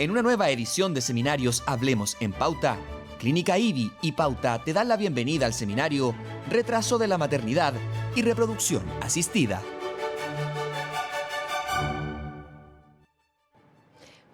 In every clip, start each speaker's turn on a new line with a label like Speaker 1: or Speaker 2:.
Speaker 1: En una nueva edición de seminarios Hablemos en Pauta, Clínica IBI y Pauta te dan la bienvenida al seminario Retraso de la maternidad y reproducción asistida.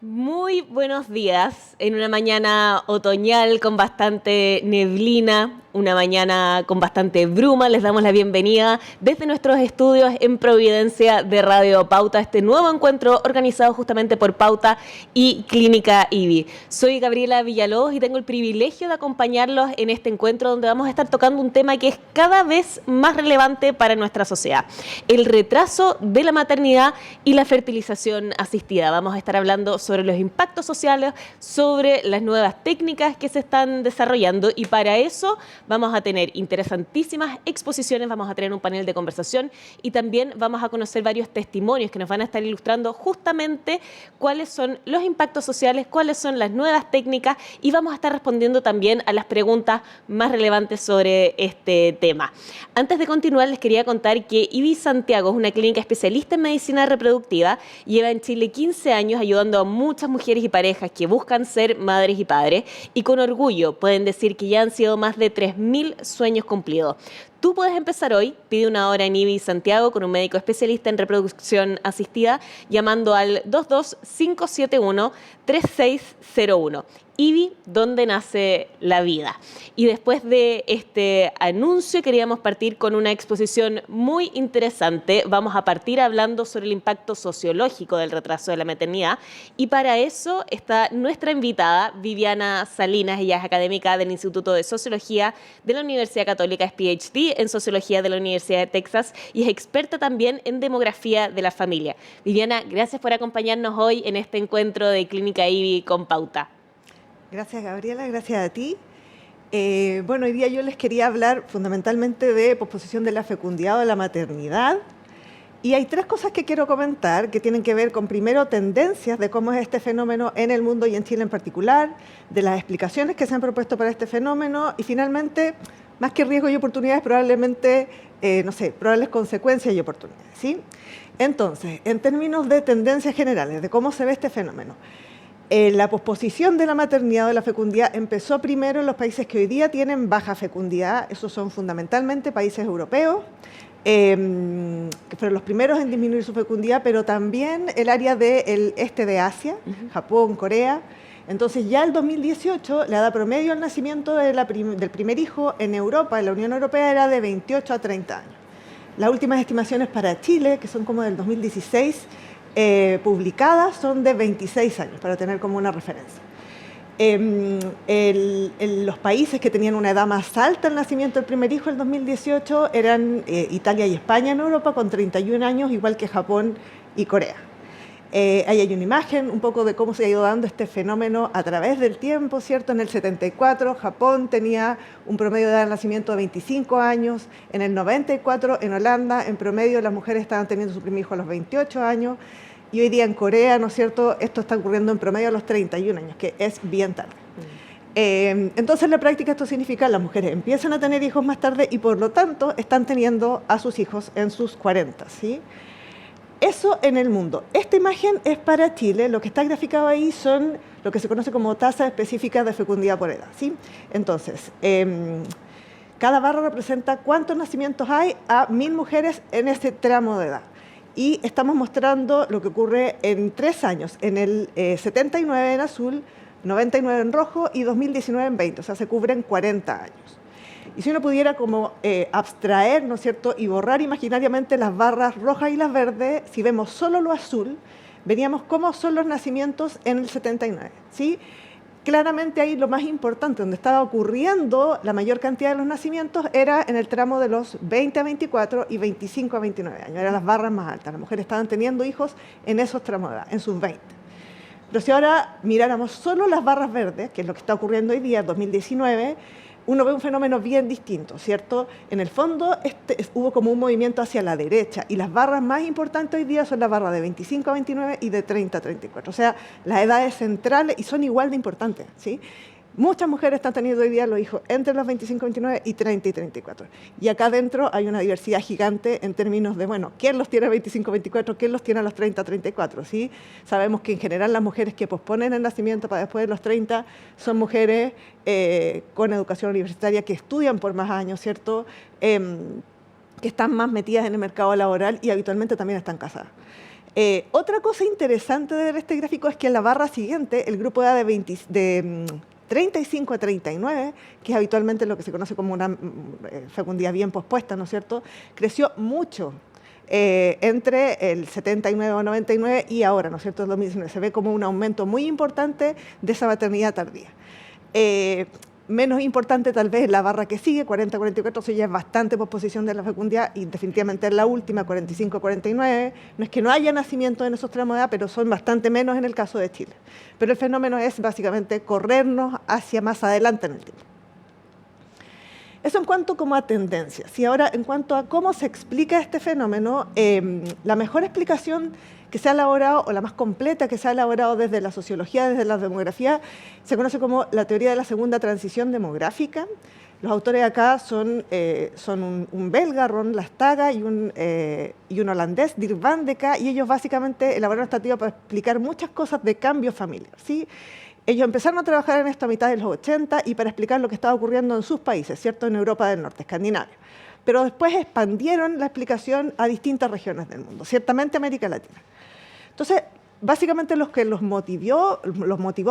Speaker 2: Muy buenos días, en una mañana otoñal con bastante neblina, una mañana con bastante bruma. Les damos la bienvenida desde nuestros estudios en Providencia de Radio Pauta, este nuevo encuentro organizado justamente por Pauta y Clínica IBI. Soy Gabriela Villalobos y tengo el privilegio de acompañarlos en este encuentro donde vamos a estar tocando un tema que es cada vez más relevante para nuestra sociedad: el retraso de la maternidad y la fertilización asistida. Vamos a estar hablando sobre los impactos sociales, sobre las nuevas técnicas que se están desarrollando, y para eso vamos a tener interesantísimas exposiciones, vamos a tener un panel de conversación y también vamos a conocer varios testimonios que nos van a estar ilustrando justamente cuáles son los impactos sociales, cuáles son las nuevas técnicas, y vamos a estar respondiendo también a las preguntas más relevantes sobre este tema. Antes de continuar, les quería contar que IBI Santiago es una clínica especialista en medicina reproductiva. Lleva en Chile 15 años ayudando a muchas mujeres y parejas que buscan ser madres y padres, y con orgullo pueden decir que ya han sido más de 3.000 sueños cumplidos. Tú puedes empezar hoy, pide una hora en IBI Santiago con un médico especialista en reproducción asistida llamando al 22-571-3601. IBI, donde nace la vida. Y después de este anuncio queríamos partir con una exposición muy interesante. Vamos a partir hablando sobre el impacto sociológico del retraso de la maternidad, y para eso está nuestra invitada Viviana Salinas. Ella es académica del Instituto de Sociología de la Universidad Católica, es PhD en Sociología de la Universidad de Texas y es experta también en demografía de la familia. Viviana, gracias por acompañarnos hoy en este encuentro de Clínica IBI con Pauta.
Speaker 3: Gracias, Gabriela, gracias a ti. Bueno, hoy día yo les quería hablar fundamentalmente de posposición de la fecundidad o de la maternidad. Y hay tres cosas que quiero comentar que tienen que ver con, primero, tendencias de cómo es este fenómeno en el mundo y en Chile en particular, de las explicaciones que se han propuesto para este fenómeno, y finalmente, más que riesgos y oportunidades, probablemente, probables consecuencias y oportunidades, ¿sí? Entonces, en términos de tendencias generales, de cómo se ve este fenómeno, la posposición de la maternidad o de la fecundidad empezó primero en los países que hoy día tienen baja fecundidad. Esos son fundamentalmente países europeos, que fueron los primeros en disminuir su fecundidad, pero también el área del este de Asia, Japón, Corea. Entonces ya el 2018 la edad promedio al nacimiento del primer hijo en Europa, en la Unión Europea, era de 28 a 30 años. Las últimas estimaciones para Chile, que son como del 2016, publicadas, son de 26 años, para tener como una referencia. Los países que tenían una edad más alta al nacimiento del primer hijo el 2018 eran Italia y España en Europa, con 31 años, igual que Japón y Corea. Ahí hay una imagen un poco de cómo se ha ido dando este fenómeno a través del tiempo, ¿cierto? En el 74 Japón tenía un promedio de edad de nacimiento de 25 años, en el 94 en Holanda en promedio las mujeres estaban teniendo su primer hijo a los 28 años, y hoy día en Corea, ¿no es cierto?, esto está ocurriendo en promedio a los 31 años, que es bien tarde. Entonces, en la práctica esto significa que las mujeres empiezan a tener hijos más tarde y por lo tanto están teniendo a sus hijos en sus 40, ¿sí? Eso en el mundo. Esta imagen es para Chile. Lo que está graficado ahí son lo que se conoce como tasas específicas de fecundidad por edad, ¿sí? Entonces, cada barra representa cuántos nacimientos hay a 1.000 mujeres en ese tramo de edad. Y estamos mostrando lo que ocurre en 3 años, en el 79 en azul, 99 en rojo y 2019 en 20, o sea, se cubren 40 años. Y si uno pudiera como abstraer, ¿no es cierto?, y borrar imaginariamente las barras rojas y las verdes, si vemos solo lo azul, veríamos cómo son los nacimientos en el 79, ¿sí? Claramente ahí lo más importante, donde estaba ocurriendo la mayor cantidad de los nacimientos, era en el tramo de los 20 a 24 y 25 a 29 años. Eran las barras más altas. Las mujeres estaban teniendo hijos en esos tramos de edad, en sus 20. Pero si ahora miráramos solo las barras verdes, que es lo que está ocurriendo hoy día, 2019, uno ve un fenómeno bien distinto, ¿cierto? En el fondo hubo como un movimiento hacia la derecha, y las barras más importantes hoy día son las barras de 25 a 29 y de 30 a 34. O sea, las edades centrales, y son igual de importantes, ¿sí? Muchas mujeres están teniendo hoy día los hijos entre los 25, 29 y 30 y 34. Y acá adentro hay una diversidad gigante en términos de, bueno, ¿quién los tiene a 25, 24? ¿Quién los tiene a los 30, 34? ¿Sí? Sabemos que en general las mujeres que posponen el nacimiento para después de los 30 son mujeres con educación universitaria que estudian por más años, ¿cierto? Que están más metidas en el mercado laboral y habitualmente también están casadas. Otra cosa interesante de ver este gráfico es que en la barra siguiente, el grupo de edad de 35 a 39, que es habitualmente lo que se conoce como una fecundidad bien pospuesta, ¿no es cierto?, creció mucho entre el 79 o 99 y ahora, ¿no es cierto?, el 2019. Se ve como un aumento muy importante de esa maternidad tardía. Menos importante tal vez la barra que sigue, 40-44, eso ya es bastante posposición de la fecundidad y definitivamente es la última, 45-49. No es que no haya nacimiento en esos tramos de edad, pero son bastante menos en el caso de Chile. Pero el fenómeno es básicamente corrernos hacia más adelante en el tiempo. Eso en cuanto como a tendencias. Y ahora en cuanto a cómo se explica este fenómeno, la mejor explicación que se ha elaborado, o la más completa que se ha elaborado desde la sociología, desde la demografía, se conoce como la teoría de la segunda transición demográfica. Los autores acá son un belga, Ron Lastaga, y un holandés, Dirk van de K, y ellos básicamente elaboraron esta teoría para explicar muchas cosas de cambio familiar, ¿sí? Ellos empezaron a trabajar en esto a mitad de los 80 y para explicar lo que estaba ocurriendo en sus países, ¿cierto?, en Europa del Norte, Escandinavia. Pero después expandieron la explicación a distintas regiones del mundo, ciertamente América Latina. Entonces, básicamente lo que los motivó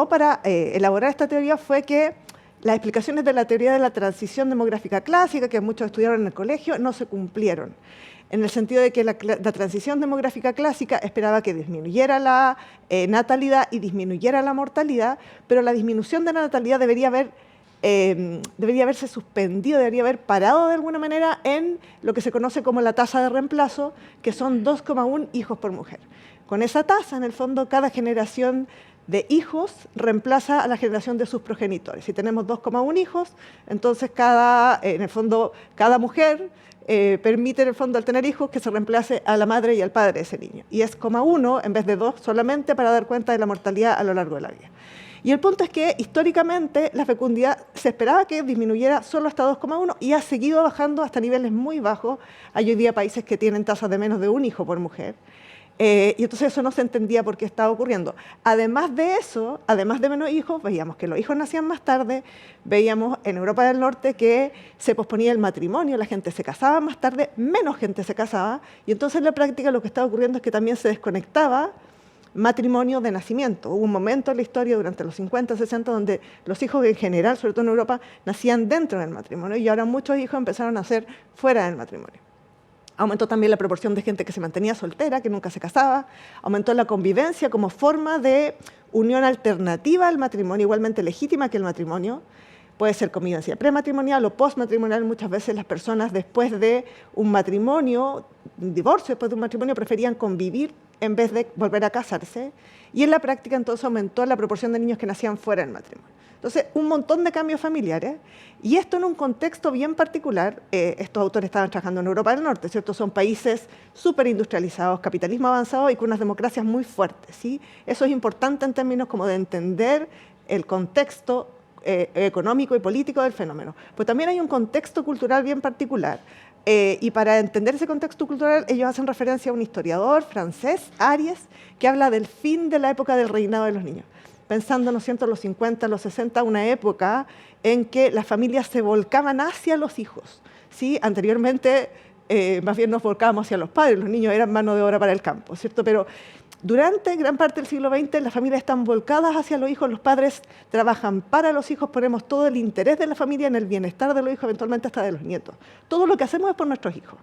Speaker 3: para elaborar esta teoría fue que las explicaciones de la teoría de la transición demográfica clásica, que muchos estudiaron en el colegio, no se cumplieron. En el sentido de que la transición demográfica clásica esperaba que disminuyera la natalidad y disminuyera la mortalidad, pero la disminución de la natalidad debería haberse suspendido, debería haber parado de alguna manera en lo que se conoce como la tasa de reemplazo, que son 2,1 hijos por mujer. Con esa tasa, en el fondo, cada generación de hijos reemplaza a la generación de sus progenitores. Si tenemos 2,1 hijos, entonces en el fondo, cada mujer permite, en el fondo, al tener hijos, que se reemplace a la madre y al padre de ese niño. Y es 0,1 en vez de 2 solamente para dar cuenta de la mortalidad a lo largo de la vida. Y el punto es que, históricamente, la fecundidad se esperaba que disminuyera solo hasta 2,1 y ha seguido bajando hasta niveles muy bajos. Hay hoy día países que tienen tasas de menos de un hijo por mujer. Y entonces eso no se entendía por qué estaba ocurriendo. Además de eso, además de menos hijos, veíamos que los hijos nacían más tarde, veíamos en Europa del Norte que se posponía el matrimonio, la gente se casaba más tarde, menos gente se casaba, y entonces en la práctica lo que estaba ocurriendo es que también se desconectaba matrimonio de nacimiento. Hubo un momento en la historia durante los 50, 60, donde los hijos en general, sobre todo en Europa, nacían dentro del matrimonio, y ahora muchos hijos empezaron a nacer fuera del matrimonio. Aumentó también la proporción de gente que se mantenía soltera, que nunca se casaba. Aumentó la convivencia como forma de unión alternativa al matrimonio, igualmente legítima que el matrimonio. Puede ser convivencia prematrimonial o postmatrimonial. Muchas veces las personas después de un matrimonio, un divorcio después de un matrimonio, preferían convivir en vez de volver a casarse. Y en la práctica entonces aumentó la proporción de niños que nacían fuera del matrimonio. Entonces, un montón de cambios familiares, y esto en un contexto bien particular. Estos autores estaban trabajando en Europa del Norte, ¿cierto? Son países súper industrializados, capitalismo avanzado y con unas democracias muy fuertes, ¿sí? Eso es importante en términos como de entender el contexto económico y político del fenómeno. Pues también hay un contexto cultural bien particular. Y para entender ese contexto cultural, ellos hacen referencia a un historiador francés, Aries, que habla del fin de la época del reinado de los niños. Pensando, ¿no es cierto?, los 50, los 60, una época en que las familias se volcaban hacia los hijos, ¿sí? Anteriormente, más bien nos volcábamos hacia los padres, los niños eran mano de obra para el campo, ¿cierto? Pero durante gran parte del siglo XX, las familias están volcadas hacia los hijos, los padres trabajan para los hijos, ponemos todo el interés de la familia en el bienestar de los hijos, eventualmente hasta de los nietos. Todo lo que hacemos es por nuestros hijos.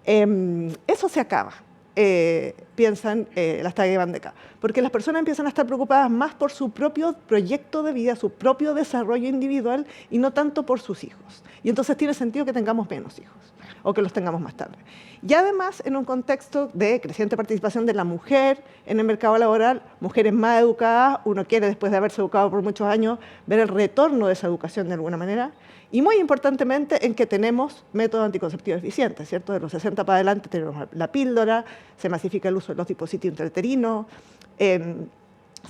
Speaker 3: Eso se acaba. Piensan Lastaga y van de K, porque las personas empiezan a estar preocupadas más por su propio proyecto de vida, su propio desarrollo individual y no tanto por sus hijos. Y entonces tiene sentido que tengamos menos hijos o que los tengamos más tarde. Y además, en un contexto de creciente participación de la mujer en el mercado laboral, mujeres más educadas, uno quiere, después de haberse educado por muchos años, ver el retorno de esa educación de alguna manera. Y muy importantemente en que tenemos métodos anticonceptivos eficientes, ¿cierto? De los 60 para adelante tenemos la píldora, se masifica el uso de los dispositivos intrauterinos,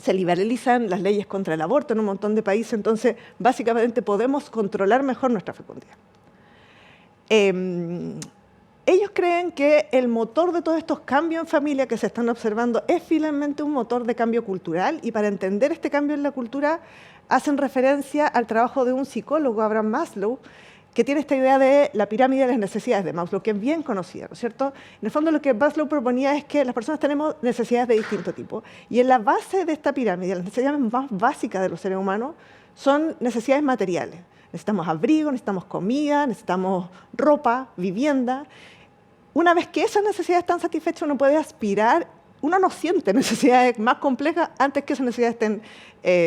Speaker 3: se liberalizan las leyes contra el aborto en un montón de países, entonces básicamente podemos controlar mejor nuestra fecundidad. Ellos creen que el motor de todos estos cambios en familia que se están observando es finalmente un motor de cambio cultural, y para entender este cambio en la cultura hacen referencia al trabajo de un psicólogo, Abraham Maslow, que tiene esta idea de la pirámide de las necesidades de Maslow, que es bien conocida, ¿no es cierto? En el fondo lo que Maslow proponía es que las personas tenemos necesidades de distinto tipo, y en la base de esta pirámide, las necesidades más básicas de los seres humanos son necesidades materiales. Necesitamos abrigo, necesitamos comida, necesitamos ropa, vivienda. Una vez que esas necesidades están satisfechas, uno puede aspirar, uno no siente necesidades más complejas antes que esas necesidades estén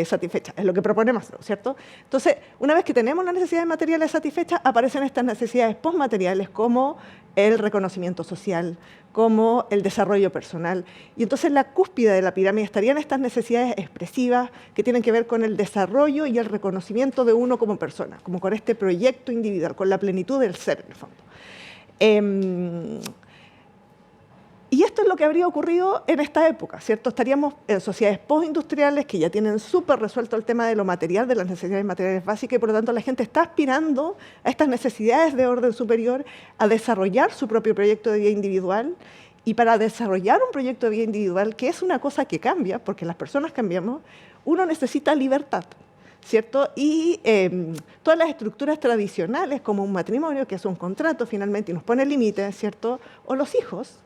Speaker 3: satisfechas. Es lo que propone Maslow, ¿cierto? Entonces, una vez que tenemos las necesidades materiales satisfechas, aparecen estas necesidades postmateriales como el reconocimiento social, como el desarrollo personal. Y entonces la cúspide de la pirámide estarían estas necesidades expresivas que tienen que ver con el desarrollo y el reconocimiento de uno como persona, como con este proyecto individual, con la plenitud del ser, en el fondo. Y esto es lo que habría ocurrido en esta época, ¿cierto? Estaríamos en sociedades postindustriales que ya tienen súper resuelto el tema de lo material, de las necesidades materiales básicas, y por lo tanto la gente está aspirando a estas necesidades de orden superior, a desarrollar su propio proyecto de vida individual. Y para desarrollar un proyecto de vida individual, que es una cosa que cambia, porque las personas cambiamos, uno necesita libertad, ¿cierto? Y todas las estructuras tradicionales, como un matrimonio, que es un contrato finalmente y nos pone límites, ¿cierto? O los hijos,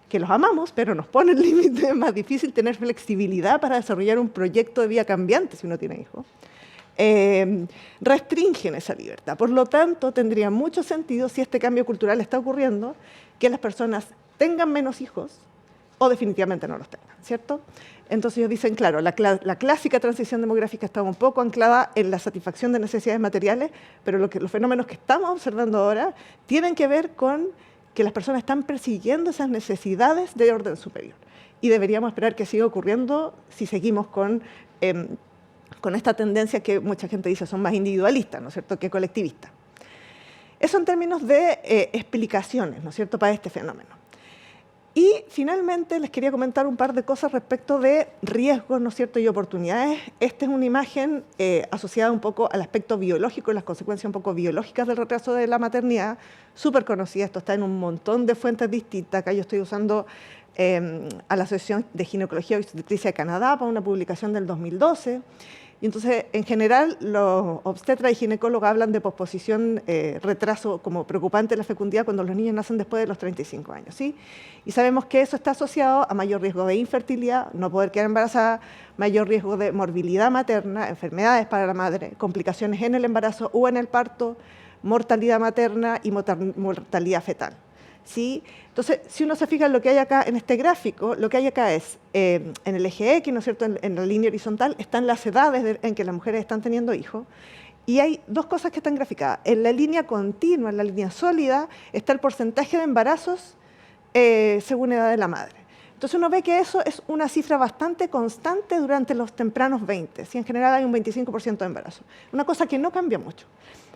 Speaker 3: que los amamos, pero nos ponen límites, es más difícil tener flexibilidad para desarrollar un proyecto de vida cambiante si uno tiene hijos, restringen esa libertad. Por lo tanto, tendría mucho sentido, si este cambio cultural está ocurriendo, que las personas tengan menos hijos o definitivamente no los tengan, ¿cierto? Entonces ellos dicen, claro, la clásica transición demográfica estaba un poco anclada en la satisfacción de necesidades materiales, pero los fenómenos que estamos observando ahora tienen que ver con que las personas están persiguiendo esas necesidades de orden superior. Y deberíamos esperar que siga ocurriendo si seguimos con esta tendencia que mucha gente dice son más individualistas, ¿no es cierto?, que colectivistas. Eso en términos de explicaciones, ¿no es cierto?, para este fenómeno. Y finalmente les quería comentar un par de cosas respecto de riesgos, ¿no es cierto?, y oportunidades. Esta es una imagen asociada un poco al aspecto biológico y las consecuencias un poco biológicas del retraso de la maternidad, súper conocida. Esto está en un montón de fuentes distintas. Acá yo estoy usando a la Asociación de Ginecología y Obstetricia de Canadá para una publicación del 2012. Y entonces, en general, los obstetras y ginecólogos hablan de posposición, retraso como preocupante de la fecundidad cuando los niños nacen después de los 35 años, ¿sí? Y sabemos que eso está asociado a mayor riesgo de infertilidad, no poder quedar embarazada, mayor riesgo de morbilidad materna, enfermedades para la madre, complicaciones en el embarazo o en el parto, mortalidad materna y mortalidad fetal, ¿sí? Entonces, si uno se fija en lo que hay acá en este gráfico, lo que hay acá es, en el eje X, ¿no es cierto?, en la línea horizontal, están las edades en que las mujeres están teniendo hijos, y hay dos cosas que están graficadas. En la línea continua, en la línea sólida, está el porcentaje de embarazos según edad de la madre. Entonces uno ve que eso es una cifra bastante constante durante los tempranos 20, ¿sí? En general hay un 25% de embarazo, una cosa que no cambia mucho.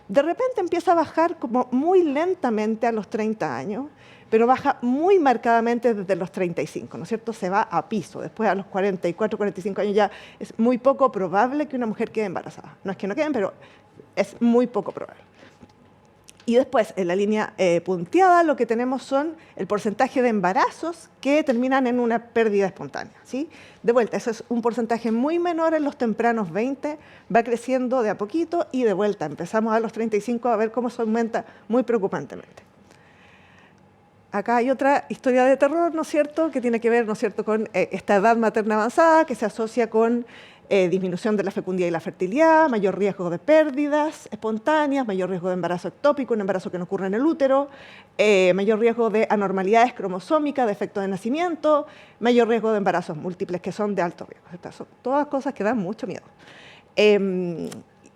Speaker 3: De repente empieza a bajar como muy lentamente a los 30 años, pero baja muy marcadamente desde los 35, ¿no es cierto? Se va a piso. Después a los 44, 45 años ya es muy poco probable que una mujer quede embarazada. No es que no queden, pero es muy poco probable. Y después, en la línea punteada, lo que tenemos son el porcentaje de embarazos que terminan en una pérdida espontánea, ¿sí? De vuelta, eso es un porcentaje muy menor en los tempranos 20, va creciendo de a poquito y de vuelta empezamos a los 35 a ver cómo se aumenta muy preocupantemente. Acá hay otra historia de terror, ¿no es cierto?, que tiene que ver, ¿no es cierto?, con esta edad materna avanzada que se asocia con disminución de la fecundidad y la fertilidad, mayor riesgo de pérdidas espontáneas, mayor riesgo de embarazo ectópico, un embarazo que no ocurre en el útero, mayor riesgo de anormalidades cromosómicas, defectos de nacimiento, mayor riesgo de embarazos múltiples que son de alto riesgo. Estas son todas cosas que dan mucho miedo.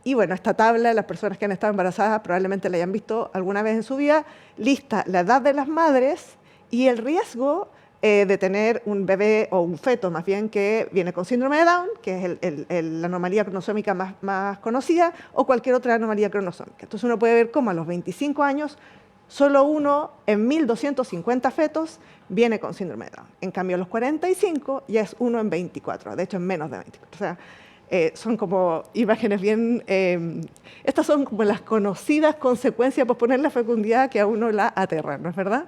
Speaker 3: Y bueno, esta tabla, las personas que han estado embarazadas probablemente la hayan visto alguna vez en su vida, lista la edad de las madres y el riesgo de tener un bebé o un feto más bien que viene con síndrome de Down, que es la anomalía cromosómica más conocida, o cualquier otra anomalía cromosómica. Entonces uno puede ver cómo a los 25 años Solo uno en 1.250 fetos viene con síndrome de Down. En cambio, a los 45 ya es uno en 24, de hecho en menos de 24. O sea, son como imágenes bien... estas son como las conocidas consecuencias de posponer la fecundidad que a uno la aterran, ¿no es verdad?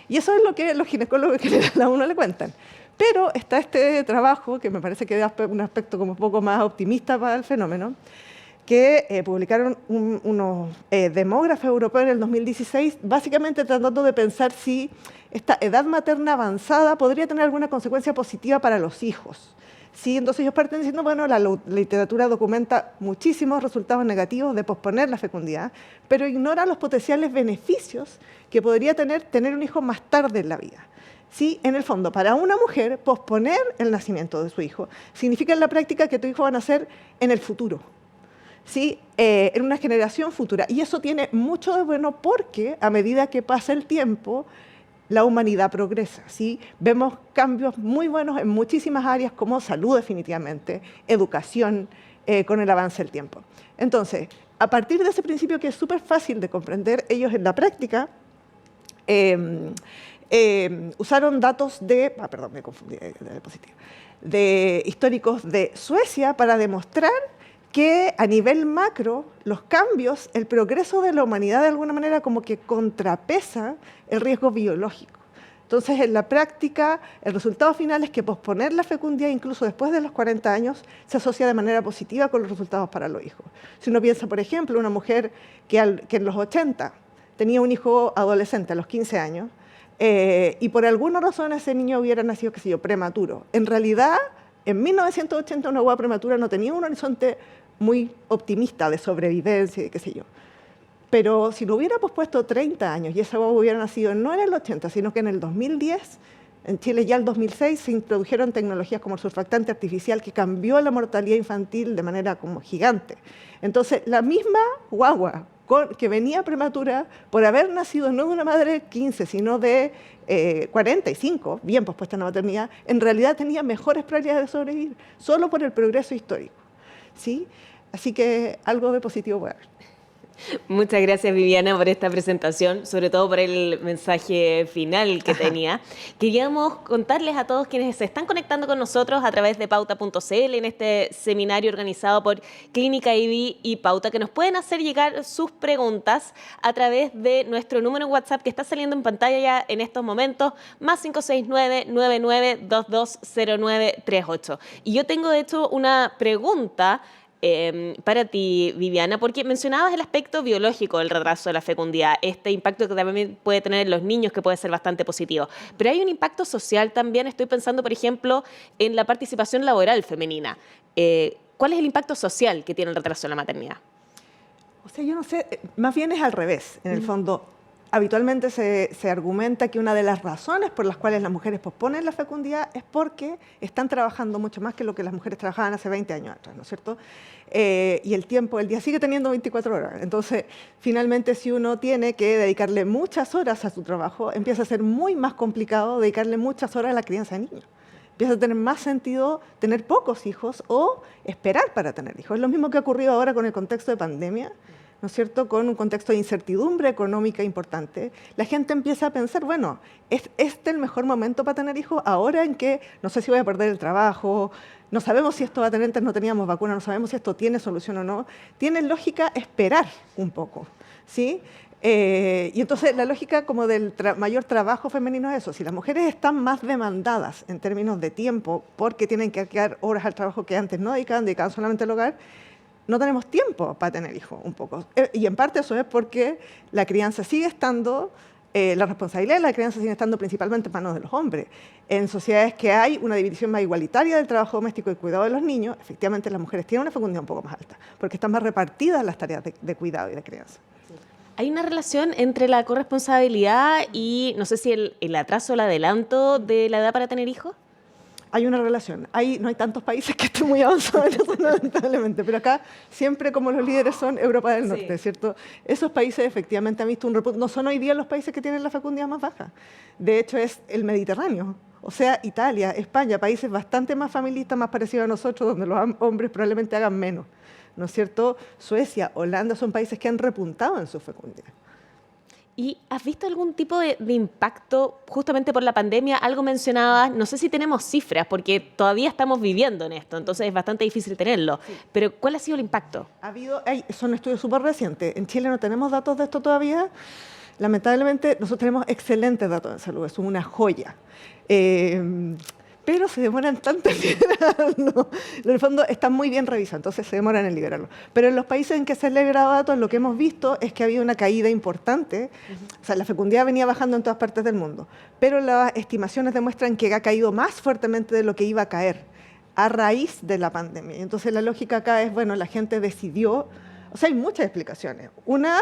Speaker 3: Y eso es lo que los ginecólogos en general a uno le cuentan. Pero está este trabajo, que me parece que da un aspecto como un poco más optimista para el fenómeno, que publicaron unos demógrafos europeos en el 2016, básicamente tratando de pensar si esta edad materna avanzada podría tener alguna consecuencia positiva para los hijos. Sí, entonces ellos parten diciendo, bueno, la literatura documenta muchísimos resultados negativos de posponer la fecundidad, pero ignora los potenciales beneficios que podría tener un hijo más tarde en la vida. Sí, en el fondo, para una mujer, posponer el nacimiento de su hijo significa en la práctica que tu hijo va a nacer en el futuro, ¿sí? En una generación futura. Y eso tiene mucho de bueno porque a medida que pasa el tiempo, la humanidad progresa, ¿sí? Vemos cambios muy buenos en muchísimas áreas como salud definitivamente, educación, con el avance del tiempo. Entonces, a partir de ese principio que es súper fácil de comprender, ellos en la práctica usaron datos de, perdón, me confundí de diapositiva, de históricos de Suecia para demostrar que a nivel macro, los cambios, el progreso de la humanidad de alguna manera como que contrapesa el riesgo biológico. Entonces, en la práctica, el resultado final es que posponer la fecundidad, incluso después de los 40 años, se asocia de manera positiva con los resultados para los hijos. Si uno piensa, por ejemplo, una mujer que en los 80 tenía un hijo adolescente a los 15 años, y por alguna razón ese niño hubiera nacido, qué sé yo, prematuro. En realidad, en 1980 una guagua prematura no tenía un horizonte muy optimista de sobrevivencia y qué sé yo. Pero si lo hubiera pospuesto 30 años y esa guagua hubiera nacido no en el 80, sino que en el 2010, en Chile ya el 2006 se introdujeron tecnologías como el surfactante artificial que cambió la mortalidad infantil de manera como gigante. Entonces, la misma guagua que venía prematura por haber nacido no de una madre de 15, sino de 45, bien pospuesta en la maternidad, en realidad tenía mejores probabilidades de sobrevivir, solo por el progreso histórico, ¿sí? Así que algo de positivo puede haber.
Speaker 2: Muchas gracias, Viviana, por esta presentación, sobre todo por el mensaje final que tenía. Queríamos contarles a todos quienes se están conectando con nosotros a través de pauta.cl en este seminario organizado por Clínica IBI y Pauta, que nos pueden hacer llegar sus preguntas a través de nuestro número en WhatsApp que está saliendo en pantalla ya en estos momentos, más 569-99220938. Y yo tengo, de hecho, una pregunta para ti, Viviana, porque mencionabas el aspecto biológico del retraso de la fecundidad, este impacto que también puede tener en los niños, que puede ser bastante positivo. Pero hay un impacto social también. Estoy pensando, por ejemplo, en la participación laboral femenina. ¿Cuál es el impacto social que tiene el retraso de la maternidad?
Speaker 3: O sea, yo no sé, más bien es al revés, en el fondo. Habitualmente se argumenta que una de las razones por las cuales las mujeres posponen la fecundidad es porque están trabajando mucho más que lo que las mujeres trabajaban hace 20 años atrás, ¿no es cierto? Y el día sigue teniendo 24 horas. Entonces, finalmente, si uno tiene que dedicarle muchas horas a su trabajo, empieza a ser muy más complicado dedicarle muchas horas a la crianza de niños. Empieza a tener más sentido tener pocos hijos o esperar para tener hijos. Es lo mismo que ha ocurrido ahora con el contexto de pandemia, ¿no es cierto?, con un contexto de incertidumbre económica importante. La gente empieza a pensar, bueno, ¿es este el mejor momento para tener hijos? Ahora en que no sé si voy a perder el trabajo, no sabemos si esto va a tener, antes no teníamos vacuna, no sabemos si esto tiene solución o no. Tiene lógica esperar un poco, ¿sí? Y entonces la lógica como del mayor trabajo femenino es eso. Si las mujeres están más demandadas en términos de tiempo porque tienen que dedicar horas al trabajo que antes no dedicaban solamente al hogar, no tenemos tiempo para tener hijos un poco. Y en parte eso es porque la crianza sigue estando, la responsabilidad de la crianza sigue estando principalmente en manos de los hombres. En sociedades que hay una división más igualitaria del trabajo doméstico y cuidado de los niños, efectivamente las mujeres tienen una fecundidad un poco más alta, porque están más repartidas las tareas de cuidado y de crianza.
Speaker 2: ¿Hay una relación entre la corresponsabilidad y, no sé si el atraso o el adelanto de la edad para tener hijos?
Speaker 3: Hay una relación. No hay tantos países que estén muy avanzados en eso, lamentablemente, pero acá siempre como los líderes son Europa del Norte, sí, ¿cierto? Esos países efectivamente han visto un repunte. No son hoy día los países que tienen la fecundidad más baja. De hecho, es el Mediterráneo. O sea, Italia, España, países bastante más familistas, más parecidos a nosotros, donde los hombres probablemente hagan menos, ¿no es cierto? Suecia, Holanda son países que han repuntado en su fecundidad.
Speaker 2: ¿Y has visto algún tipo de impacto justamente por la pandemia? Algo mencionabas, no sé si tenemos cifras, porque todavía estamos viviendo en esto, entonces es bastante difícil tenerlo. Sí. Pero ¿cuál ha sido el impacto?
Speaker 3: Son estudios súper recientes. En Chile no tenemos datos de esto todavía. Lamentablemente, nosotros tenemos excelentes datos de salud, es una joya. Pero se demoran tanto en liberarlo. En el fondo están muy bien revisados, entonces se demoran en liberarlo. Pero en los países en que se han liberado datos, lo que hemos visto es que ha habido una caída importante. O sea, la fecundidad venía bajando en todas partes del mundo, pero las estimaciones demuestran que ha caído más fuertemente de lo que iba a caer a raíz de la pandemia. Entonces la lógica acá es, bueno, la gente decidió, o sea, hay muchas explicaciones. Una,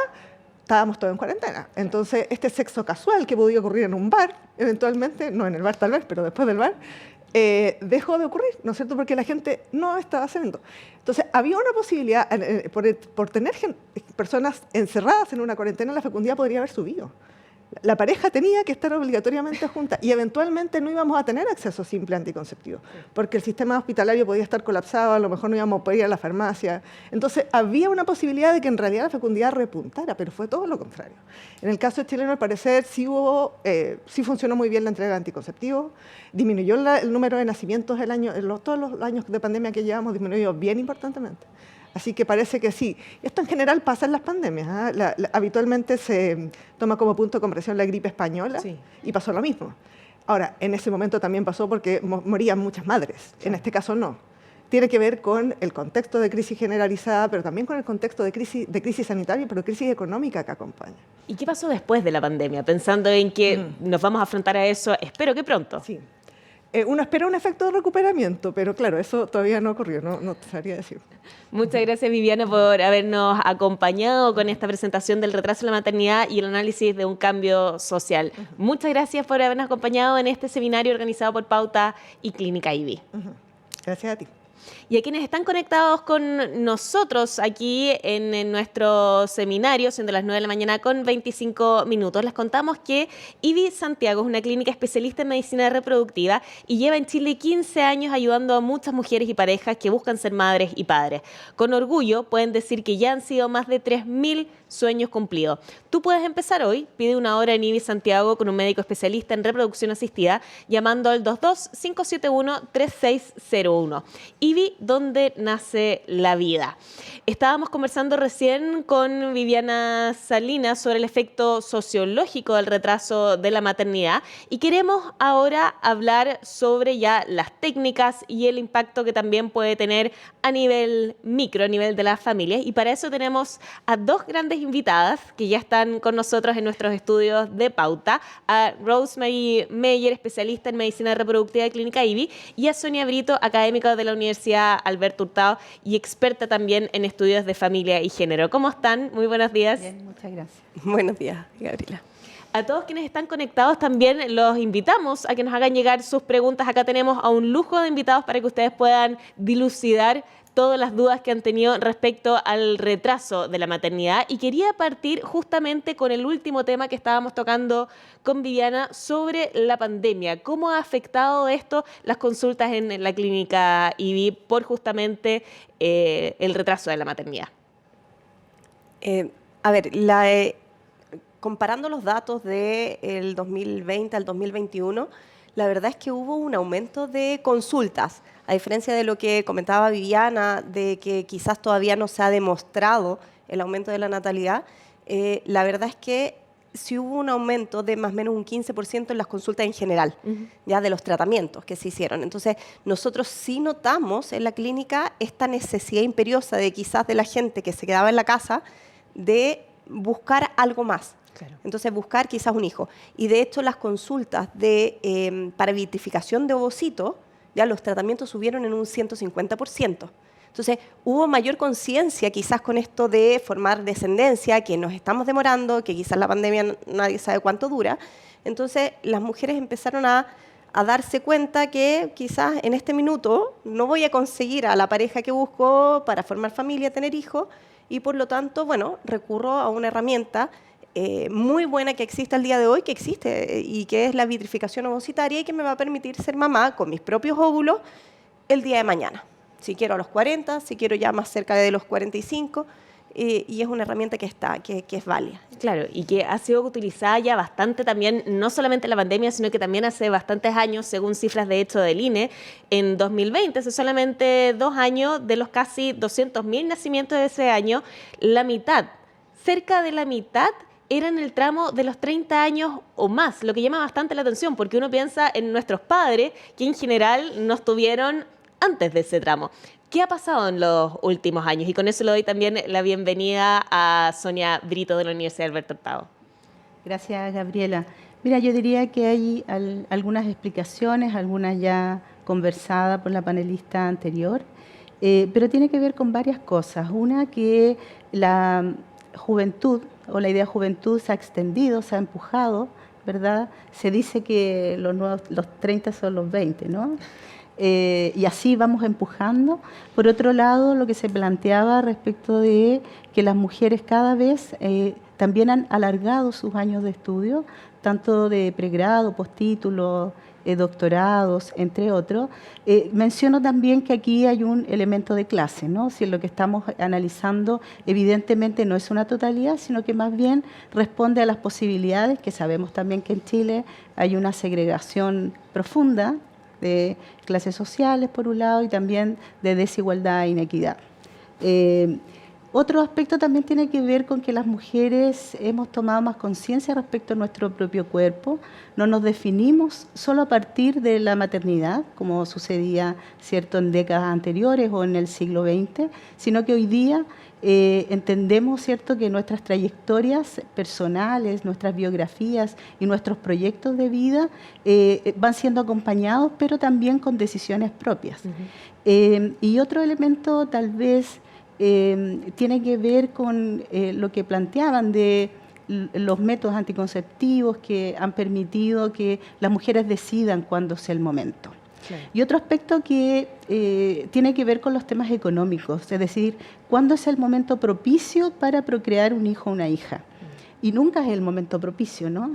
Speaker 3: estábamos todos en cuarentena. Entonces, este sexo casual que podía ocurrir en un bar, eventualmente, no en el bar tal vez, pero después del bar, dejó de ocurrir, ¿no es cierto? Porque la gente no estaba haciendo. Entonces, había una posibilidad, por tener personas encerradas en una cuarentena, la fecundidad podría haber subido. La pareja tenía que estar obligatoriamente junta y eventualmente no íbamos a tener acceso simple a anticonceptivo, porque el sistema hospitalario podía estar colapsado, a lo mejor no íbamos a poder ir a la farmacia. Entonces, había una posibilidad de que en realidad la fecundidad repuntara, pero fue todo lo contrario. En el caso chileno, al parecer, sí funcionó muy bien la entrega de anticonceptivos, disminuyó el número de nacimientos todos los años de pandemia que llevamos, disminuyó bien importantemente. Así que parece que sí. Esto en general pasa en las pandemias. Habitualmente se toma como punto de comparación la gripe española, sí, y pasó lo mismo. Ahora, en ese momento también pasó porque morían muchas madres. Sí. En este caso no. Tiene que ver con el contexto de crisis generalizada, pero también con el contexto de crisis sanitaria, pero crisis económica que acompaña.
Speaker 2: ¿Y qué pasó después de la pandemia? Pensando en que nos vamos a afrontar a eso, espero que pronto.
Speaker 3: Sí. Uno espera un efecto de recuperamiento, pero claro, eso todavía no ocurrió, no te sabría decir.
Speaker 2: Muchas gracias, Viviana, por habernos acompañado con esta presentación del retraso de la maternidad y el análisis de un cambio social. Muchas gracias por habernos acompañado en este seminario organizado por Pauta y Clínica IVI.
Speaker 3: Gracias a ti.
Speaker 2: Y a quienes están conectados con nosotros aquí en nuestro seminario, siendo las 9 de la mañana con 25 minutos, les contamos que IVI Santiago es una clínica especialista en medicina reproductiva y lleva en Chile 15 años ayudando a muchas mujeres y parejas que buscan ser madres y padres. Con orgullo pueden decir que ya han sido más de 3.000 sueños cumplidos. Tú puedes empezar hoy, pide una hora en IVI Santiago con un médico especialista en reproducción asistida llamando al 22-571-3601. IVI, donde nace la vida. Estábamos conversando recién con Viviana Salinas sobre el efecto sociológico del retraso de la maternidad y queremos ahora hablar sobre ya las técnicas y el impacto que también puede tener a nivel micro, a nivel de las familias, y para eso tenemos a dos grandes invitadas que ya están con nosotros en nuestros estudios de Pauta, a Rosemary Meyer, especialista en medicina reproductiva de Clínica IVI, y a Sonia Brito, académica de la Universidad Alberto Hurtado y experta también en estudios de familia y género. ¿Cómo están? Muy buenos días.
Speaker 4: Bien, muchas gracias.
Speaker 5: Buenos días, Gabriela.
Speaker 2: A todos quienes están conectados también los invitamos a que nos hagan llegar sus preguntas. Acá tenemos a un lujo de invitados para que ustedes puedan dilucidar todas las dudas que han tenido respecto al retraso de la maternidad. Y quería partir justamente con el último tema que estábamos tocando con Viviana sobre la pandemia. ¿Cómo ha afectado esto las consultas en la clínica IVI por justamente el retraso de la maternidad?
Speaker 5: Comparando los datos del 2020 al 2021, la verdad es que hubo un aumento de consultas, a diferencia de lo que comentaba Viviana, de que quizás todavía no se ha demostrado el aumento de la natalidad. La verdad es que sí hubo un aumento de más o menos un 15% en las consultas en general, ya de los tratamientos que se hicieron. Entonces, nosotros sí notamos en la clínica esta necesidad imperiosa de quizás de la gente que se quedaba en la casa de buscar algo más. Claro. Entonces, buscar quizás un hijo. Y de hecho, las consultas para vitrificación de ovocitos, ya los tratamientos subieron en un 150%. Entonces, hubo mayor conciencia quizás con esto de formar descendencia, que nos estamos demorando, que quizás la pandemia nadie sabe cuánto dura. Entonces, las mujeres empezaron a darse cuenta que quizás en este minuto no voy a conseguir a la pareja que busco para formar familia, tener hijos, y por lo tanto, bueno, recurro a una herramienta muy buena que existe al día de hoy, que existe y que es la vitrificación ovocitaria y que me va a permitir ser mamá con mis propios óvulos el día de mañana. Si quiero a los 40, si quiero ya más cerca de los 45, y es una herramienta que está, que es válida.
Speaker 2: Claro, y que ha sido utilizada ya bastante también, no solamente en la pandemia, sino que también hace bastantes años, según cifras de hecho del INE, en 2020, hace solamente 2 años, de los casi 200.000 nacimientos de ese año, la mitad, cerca de la mitad, era en el tramo de los 30 años o más, lo que llama bastante la atención, porque uno piensa en nuestros padres, que en general nos tuvieron antes de ese tramo. ¿Qué ha pasado en los últimos años? Y con eso le doy también la bienvenida a Sonia Brito de la Universidad Alberto Hurtado.
Speaker 4: Gracias, Gabriela. Mira, yo diría que hay algunas explicaciones, algunas ya conversadas por la panelista anterior, pero tiene que ver con varias cosas. Una, que la juventud o la idea de juventud se ha extendido, se ha empujado, ¿verdad? Se dice que los 30 son los 20, ¿no? Y así vamos empujando. Por otro lado, lo que se planteaba respecto de que las mujeres cada vez también han alargado sus años de estudio, tanto de pregrado, postítulo, doctorados, entre otros. Menciono también que aquí hay un elemento de clase, ¿no? Si lo que estamos analizando evidentemente no es una totalidad, sino que más bien responde a las posibilidades, que sabemos también que en Chile hay una segregación profunda de clases sociales, por un lado, y también de desigualdad e inequidad. Otro aspecto también tiene que ver con que las mujeres hemos tomado más conciencia respecto a nuestro propio cuerpo. No nos definimos solo a partir de la maternidad, como sucedía, ¿cierto?, en décadas anteriores o en el siglo XX, sino que hoy día entendemos, ¿cierto?, que nuestras trayectorias personales, nuestras biografías y nuestros proyectos de vida van siendo acompañados, pero también con decisiones propias. Y otro elemento tal vez tiene que ver con lo que planteaban de los métodos anticonceptivos que han permitido que las mujeres decidan cuándo es el momento. Claro. Y otro aspecto que tiene que ver con los temas económicos, es decir, cuándo es el momento propicio para procrear un hijo o una hija. Y nunca es el momento propicio, ¿no?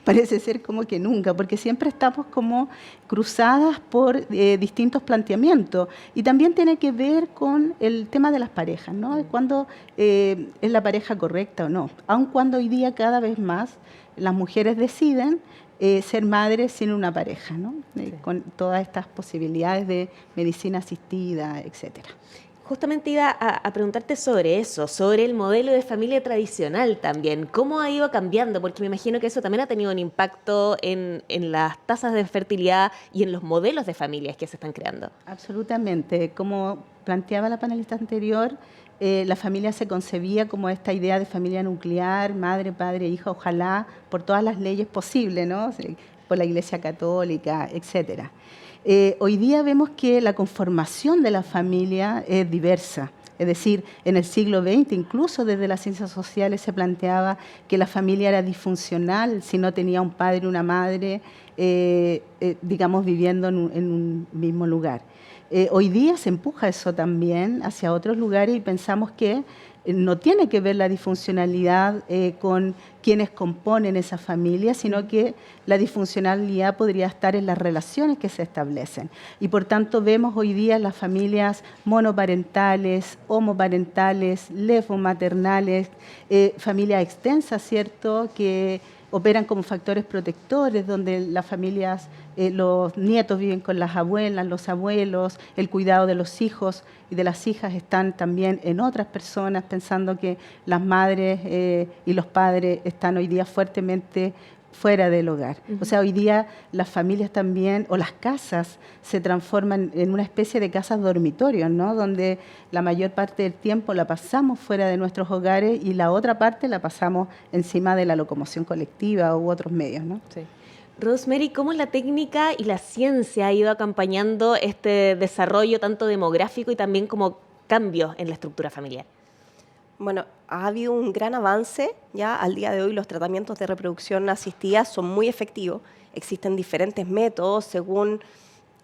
Speaker 4: Parece ser como que nunca, porque siempre estamos como cruzadas por distintos planteamientos. Y también tiene que ver con el tema de las parejas, ¿no? Cuándo es la pareja correcta o no. Aun cuando hoy día cada vez más las mujeres deciden ser madres sin una pareja, ¿no? Sí. Con todas estas posibilidades de medicina asistida, etcétera.
Speaker 2: Justamente iba a preguntarte sobre eso, sobre el modelo de familia tradicional también. ¿Cómo ha ido cambiando? Porque me imagino que eso también ha tenido un impacto en las tasas de fertilidad y en los modelos de familias que se están creando.
Speaker 4: Absolutamente. Como planteaba la panelista anterior, la familia se concebía como esta idea de familia nuclear, madre, padre, hija, ojalá por todas las leyes posibles, ¿no? Por la Iglesia Católica, etcétera. Hoy día vemos que la conformación de la familia es diversa. Es decir, en el siglo XX, incluso desde las ciencias sociales se planteaba que la familia era disfuncional si no tenía un padre y una madre, digamos, viviendo en un mismo lugar. Hoy día se empuja eso también hacia otros lugares y pensamos que no tiene que ver la disfuncionalidad con quienes componen esa familia, sino que la disfuncionalidad podría estar en las relaciones que se establecen. Y por tanto vemos hoy día las familias monoparentales, homoparentales, lesbomaternales, familias extensas, ¿cierto?, que operan como factores protectores, donde las familias, los nietos viven con las abuelas, los abuelos, el cuidado de los hijos y de las hijas están también en otras personas, pensando que las madres y los padres están hoy día fuertemente fuera del hogar. O sea, hoy día las familias también, o las casas, se transforman en una especie de casas dormitorios, ¿no? Donde la mayor parte del tiempo la pasamos fuera de nuestros hogares y la otra parte la pasamos encima de la locomoción colectiva u otros medios, ¿no?
Speaker 2: Sí. Rosemary, ¿cómo la técnica y la ciencia ha ido acompañando este desarrollo tanto demográfico y también como cambios en la estructura familiar?
Speaker 5: Bueno, ha habido un gran avance, ya al día de hoy los tratamientos de reproducción asistida son muy efectivos, existen diferentes métodos según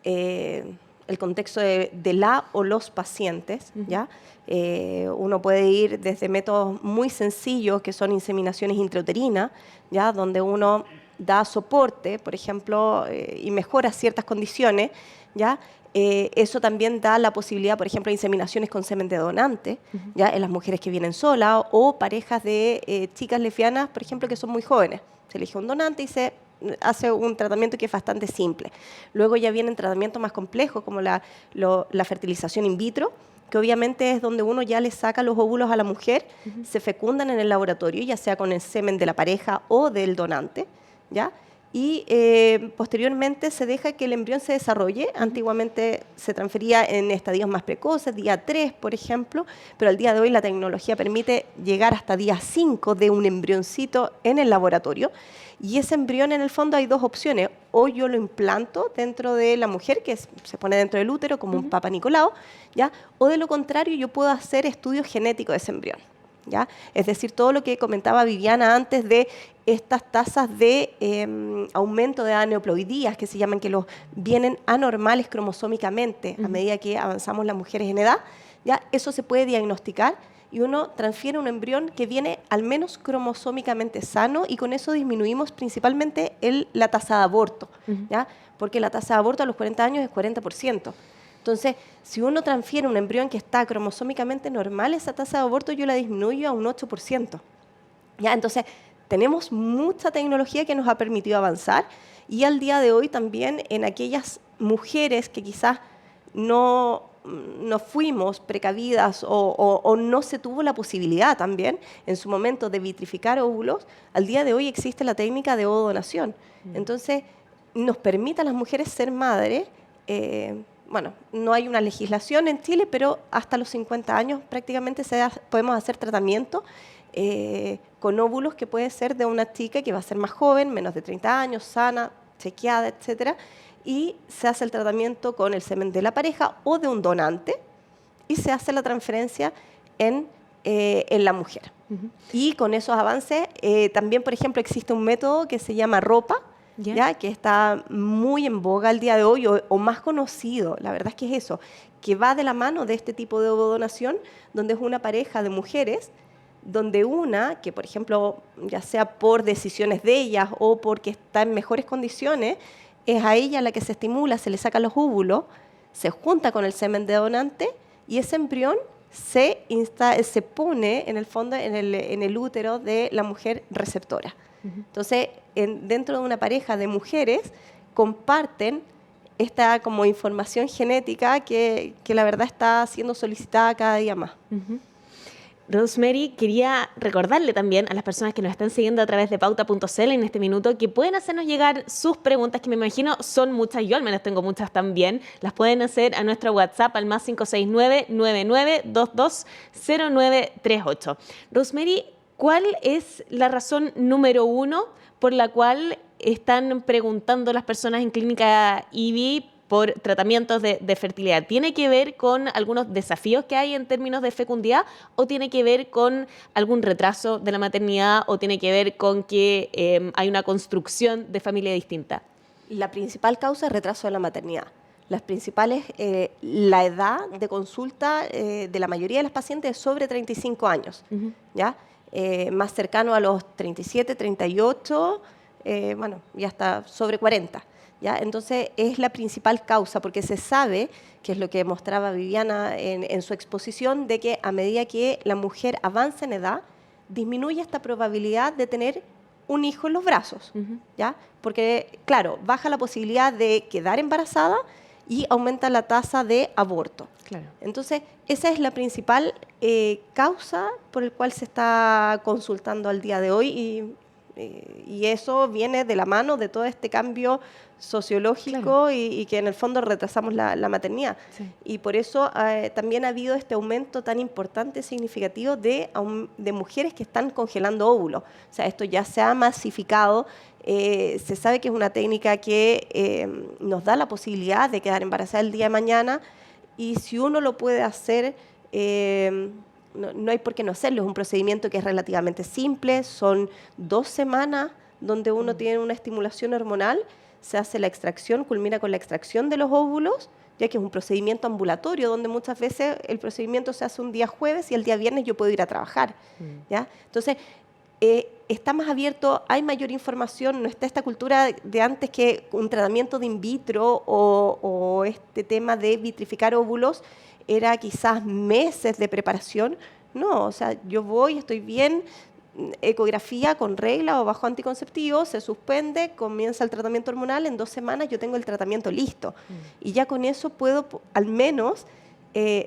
Speaker 5: el contexto de la o los pacientes, ¿ya? Uno puede ir desde métodos muy sencillos que son inseminaciones intrauterinas, ¿ya? Donde uno da soporte, por ejemplo, y mejora ciertas condiciones, ¿ya? Eso también da la posibilidad, por ejemplo, de inseminaciones con semen de donante, ¿ya? En las mujeres que vienen solas o parejas de chicas lesbianas, por ejemplo, que son muy jóvenes. Se elige un donante y se hace un tratamiento que es bastante simple. Luego ya vienen tratamientos más complejos, como la fertilización in vitro, que obviamente es donde uno ya le saca los óvulos a la mujer, se fecundan en el laboratorio, ya sea con el semen de la pareja o del donante, ¿ya? Y posteriormente se deja que el embrión se desarrolle. Antiguamente se transfería en estadios más precoces, día 3, por ejemplo, pero al día de hoy la tecnología permite llegar hasta día 5 de un embrioncito en el laboratorio. Y ese embrión, en el fondo, hay dos opciones. O yo lo implanto dentro de la mujer, que se pone dentro del útero como un Papa Nicolau, ¿ya? O de lo contrario, yo puedo hacer estudios genéticos de ese embrión, ¿ya? Es decir, todo lo que comentaba Viviana antes de estas tasas de aumento de aneuploidías, que se llaman, que los vienen anormales cromosómicamente a medida que avanzamos las mujeres en edad, ¿ya? Eso se puede diagnosticar y uno transfiere un embrión que viene al menos cromosómicamente sano, y con eso disminuimos principalmente la tasa de aborto, ¿ya? Porque la tasa de aborto a los 40 años es 40%. Entonces, si uno transfiere un embrión que está cromosómicamente normal, esa tasa de aborto yo la disminuyo a un 8%. ¿Ya? Entonces, tenemos mucha tecnología que nos ha permitido avanzar, y al día de hoy también en aquellas mujeres que quizás no fuimos precavidas o no se tuvo la posibilidad también en su momento de vitrificar óvulos, al día de hoy existe la técnica de ovodonación. Entonces, nos permite a las mujeres ser madres. Bueno, no hay una legislación en Chile, pero hasta los 50 años prácticamente podemos hacer tratamiento con óvulos, que puede ser de una chica que va a ser más joven, menos de 30 años, sana, chequeada, etcétera, y se hace el tratamiento con el semen de la pareja o de un donante, y se hace la transferencia en la mujer. Y con esos avances, también, por ejemplo, existe un método que se llama ROPA, ¿ya? Que está muy en boga al día de hoy, o más conocido, la verdad es que es eso, que va de la mano de este tipo de ovodonación, donde es una pareja de mujeres, donde una, que por ejemplo, ya sea por decisiones de ellas o porque está en mejores condiciones, es a ella la que se estimula, se le saca los óvulos, se junta con el semen de donante, y ese embrión se pone en el fondo en el útero de la mujer receptora. Entonces, dentro de una pareja de mujeres comparten esta como información genética que la verdad está siendo solicitada cada día más.
Speaker 2: Rosemary, quería recordarle también a las personas que nos están siguiendo a través de pauta.cl en este minuto que pueden hacernos llegar sus preguntas, que me imagino son muchas, yo al menos tengo muchas también. Las pueden hacer a nuestro WhatsApp al más 569-9922-0938. Rosemary, ¿cuál es la razón número 1 por la cual están preguntando las personas en Clínica IBI por tratamientos de fertilidad? ¿Tiene que ver con algunos desafíos que hay en términos de fecundidad, o tiene que ver con algún retraso de la maternidad, o tiene que ver con que hay una construcción de familia distinta?
Speaker 5: La principal causa es retraso de la maternidad. Las principales, la edad de consulta de la mayoría de las pacientes es sobre 35 años, ¿ya? Más cercano a los 37, 38, bueno, y hasta sobre 40. ¿Ya? Entonces, es la principal causa, porque se sabe, que es lo que mostraba Viviana en su exposición, de que a medida que la mujer avanza en edad, disminuye esta probabilidad de tener un hijo en los brazos, ¿ya? Porque, claro, baja la posibilidad de quedar embarazada y aumenta la tasa de aborto.
Speaker 2: Claro.
Speaker 5: Entonces, esa es la principal causa por la cual se está consultando al día de hoy, y eso viene de la mano de todo este cambio sociológico, claro, y que en el fondo retrasamos la maternidad. Sí. Y por eso también ha habido este aumento tan importante, significativo de mujeres que están congelando óvulos. O sea, esto ya se ha masificado. Se sabe que es una técnica que nos da la posibilidad de quedar embarazada el día de mañana, y si uno lo puede hacer, no hay por qué no hacerlo. Es un procedimiento que es relativamente simple, son 2 semanas donde uno tiene una estimulación hormonal, se hace la extracción, culmina con la extracción de los óvulos, ya que es un procedimiento ambulatorio, donde muchas veces el procedimiento se hace un día jueves y el día viernes yo puedo ir a trabajar, ¿ya? Entonces, está más abierto, hay mayor información, no está esta cultura de antes que un tratamiento de in vitro o este tema de vitrificar óvulos era quizás meses de preparación. No, o sea, yo voy, estoy bien, ecografía con regla o bajo anticonceptivo, se suspende, comienza el tratamiento hormonal, en 2 semanas yo tengo el tratamiento listo. Y ya con eso puedo al menos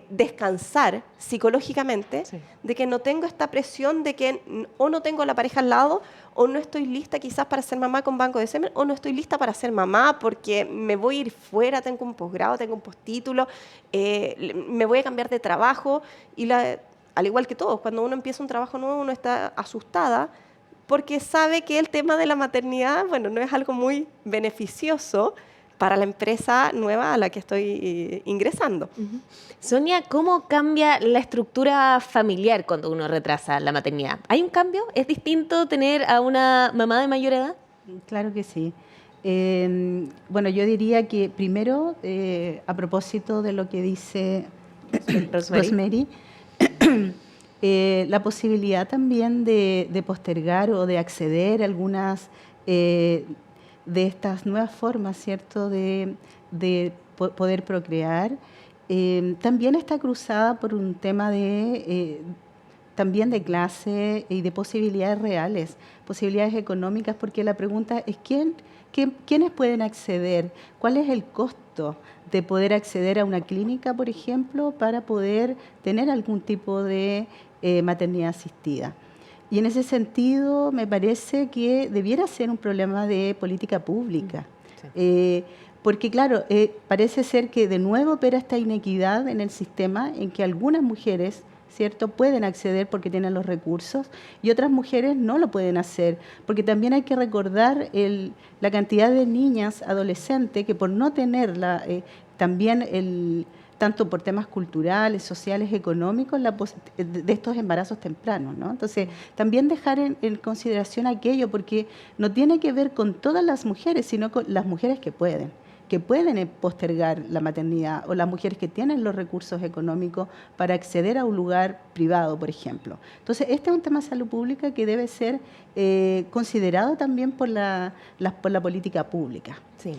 Speaker 5: descansar psicológicamente, sí, de que no tengo esta presión de que o no tengo a la pareja al lado, o no estoy lista quizás para ser mamá con banco de semen, o no estoy lista para ser mamá porque me voy a ir fuera, tengo un posgrado, tengo un postítulo, me voy a cambiar de trabajo. Y al igual que todos, cuando uno empieza un trabajo nuevo, uno está asustada porque sabe que el tema de la maternidad, bueno, no es algo muy beneficioso para la empresa nueva a la que estoy ingresando.
Speaker 2: Uh-huh. Sonia, ¿cómo cambia la estructura familiar cuando uno retrasa la maternidad? ¿Hay un cambio? ¿Es distinto tener a una mamá de mayor edad?
Speaker 4: Claro que sí. Bueno, yo diría que primero, a propósito de lo que dice Rosemary, la posibilidad también de postergar o de acceder a algunas de estas nuevas formas, ¿cierto?, de poder procrear, también está cruzada por un tema también de clase y de posibilidades reales, posibilidades económicas, porque la pregunta es ¿quiénes pueden acceder? ¿Cuál es el costo de poder acceder a una clínica, por ejemplo, para poder tener algún tipo de maternidad asistida? Y en ese sentido me parece que debiera ser un problema de política pública. Sí. Porque claro, parece ser que de nuevo opera esta inequidad en el sistema en que algunas mujeres, ¿cierto?, pueden acceder porque tienen los recursos y otras mujeres no lo pueden hacer, porque también hay que recordar la cantidad de niñas, adolescentes, que por no tenerla, también tanto por temas culturales, sociales, económicos, de estos embarazos tempranos, ¿no? Entonces, también dejar en consideración aquello, porque no tiene que ver con todas las mujeres, sino con las mujeres que pueden postergar la maternidad, o las mujeres que tienen los recursos económicos para acceder a un lugar privado, por ejemplo. Entonces, este es un tema de salud pública que debe ser considerado también por la política pública. Sí.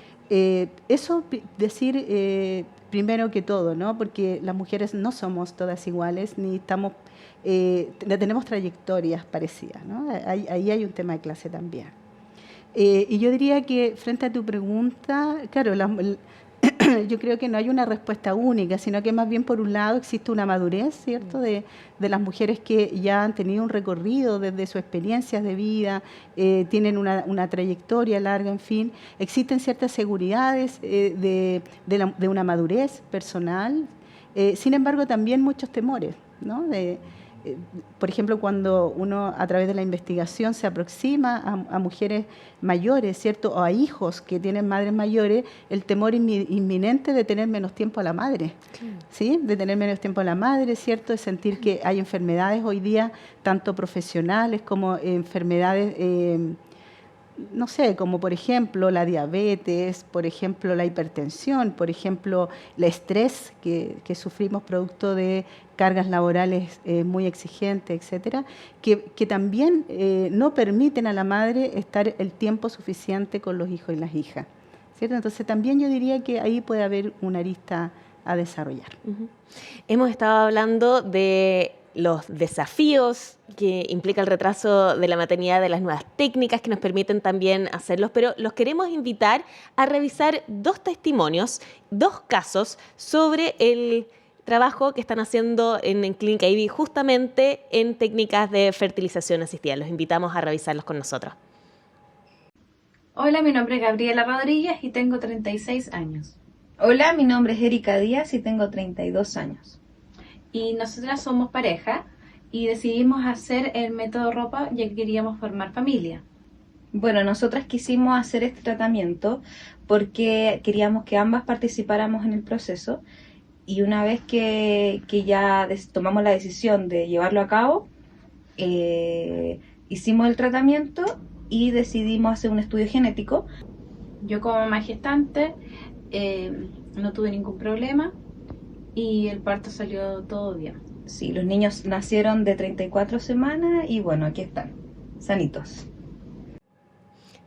Speaker 4: Eso decir primero que todo, ¿no? Porque las mujeres no somos todas iguales, ni tenemos trayectorias parecidas, ¿no? Ahí hay un tema de clase también. Y yo diría que frente a tu pregunta, claro, yo creo que no hay una respuesta única, sino que más bien por un lado existe una madurez, ¿cierto?, de las mujeres que ya han tenido un recorrido desde sus experiencias de vida, tienen una trayectoria larga, en fin. Existen ciertas seguridades de una madurez personal, sin embargo también muchos temores, ¿no? Por ejemplo, cuando uno a través de la investigación se aproxima a mujeres mayores, ¿cierto?, o a hijos que tienen madres mayores, el temor inminente de tener menos tiempo a la madre, ¿sí? De tener menos tiempo a la madre, ¿cierto?, de sentir que hay enfermedades hoy día, tanto profesionales como enfermedades, no sé, como por ejemplo la diabetes, por ejemplo la hipertensión, por ejemplo el estrés que sufrimos producto de cargas laborales muy exigentes, etcétera, que también no permiten a la madre estar el tiempo suficiente con los hijos y las hijas, ¿cierto? Entonces también yo diría que ahí puede haber una arista a desarrollar.
Speaker 2: Uh-huh. Hemos estado hablando de los desafíos que implica el retraso de la maternidad, de las nuevas técnicas que nos permiten también hacerlos, pero los queremos invitar a revisar 2 testimonios, 2 casos sobre el trabajo que están haciendo en Clínica IVI justamente en técnicas de fertilización asistida. Los invitamos a revisarlos con nosotros.
Speaker 6: Hola, mi nombre es Gabriela Rodríguez y tengo 36 años.
Speaker 7: Hola, mi nombre es Erika Díaz y tengo 32 años.
Speaker 6: Y nosotras somos pareja y decidimos hacer el método ROPA ya que queríamos formar familia.
Speaker 7: Bueno, nosotras quisimos hacer este tratamiento porque queríamos que ambas participáramos en el proceso, y una vez que ya tomamos la decisión de llevarlo a cabo, hicimos el tratamiento y decidimos hacer un estudio genético.
Speaker 6: Yo como mamá gestante no tuve ningún problema y el parto salió todo bien.
Speaker 7: Sí, los niños nacieron de 34 semanas y bueno, aquí están. sanitos.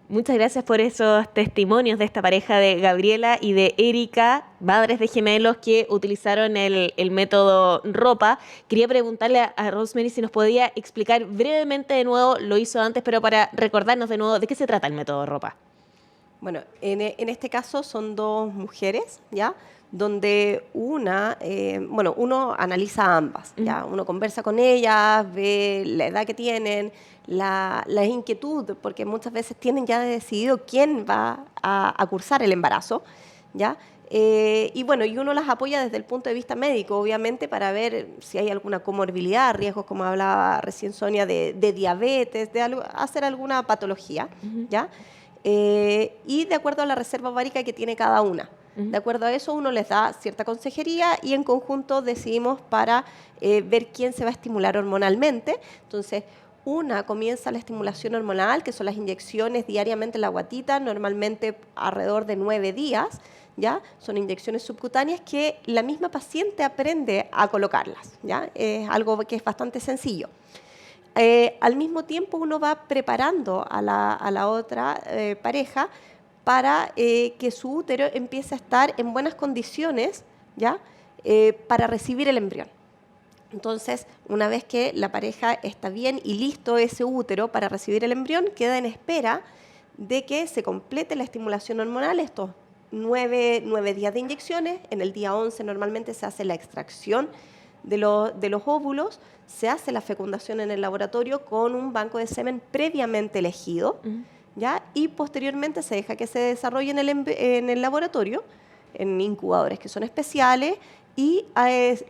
Speaker 2: Muchas gracias por esos testimonios de esta pareja de Gabriela y de Erika, madres de gemelos que utilizaron el método ropa. Quería preguntarle a Rosemary si nos podía explicar brevemente de nuevo, lo hizo antes, pero para recordarnos de nuevo de qué se trata el método ropa.
Speaker 5: Bueno, en este caso son dos mujeres, ¿ya? Donde uno analiza a ambas, ¿ya? Uno conversa con ellas, ve la edad que tienen, la inquietud, porque muchas veces tienen ya decidido quién va a cursar el embarazo, ¿ya? Y uno las apoya desde el punto de vista médico, obviamente, para ver si hay alguna comorbilidad, riesgos, como hablaba recién Sonia, de diabetes, de hacer alguna patología, ¿ya? Y de acuerdo a la reserva ovárica que tiene cada una. De acuerdo a eso, uno les da cierta consejería y en conjunto decidimos para ver quién se va a estimular hormonalmente. Entonces, una comienza la estimulación hormonal, que son las inyecciones diariamente en la guatita, normalmente alrededor de 9 días, ¿ya? Son inyecciones subcutáneas que la misma paciente aprende a colocarlas, ¿ya? Es algo que es bastante sencillo. Al mismo tiempo, uno va preparando a la otra pareja para que su útero empiece a estar en buenas condiciones, ¿ya? Para recibir el embrión. Entonces, una vez que la pareja está bien y listo ese útero para recibir el embrión, queda en espera de que se complete la estimulación hormonal, estos 9 días de inyecciones. En el día 11 normalmente se hace la extracción de los óvulos, se hace la fecundación en el laboratorio con un banco de semen previamente elegido, ¿ya? Y posteriormente se deja que se desarrolle en el laboratorio, en incubadores que son especiales, y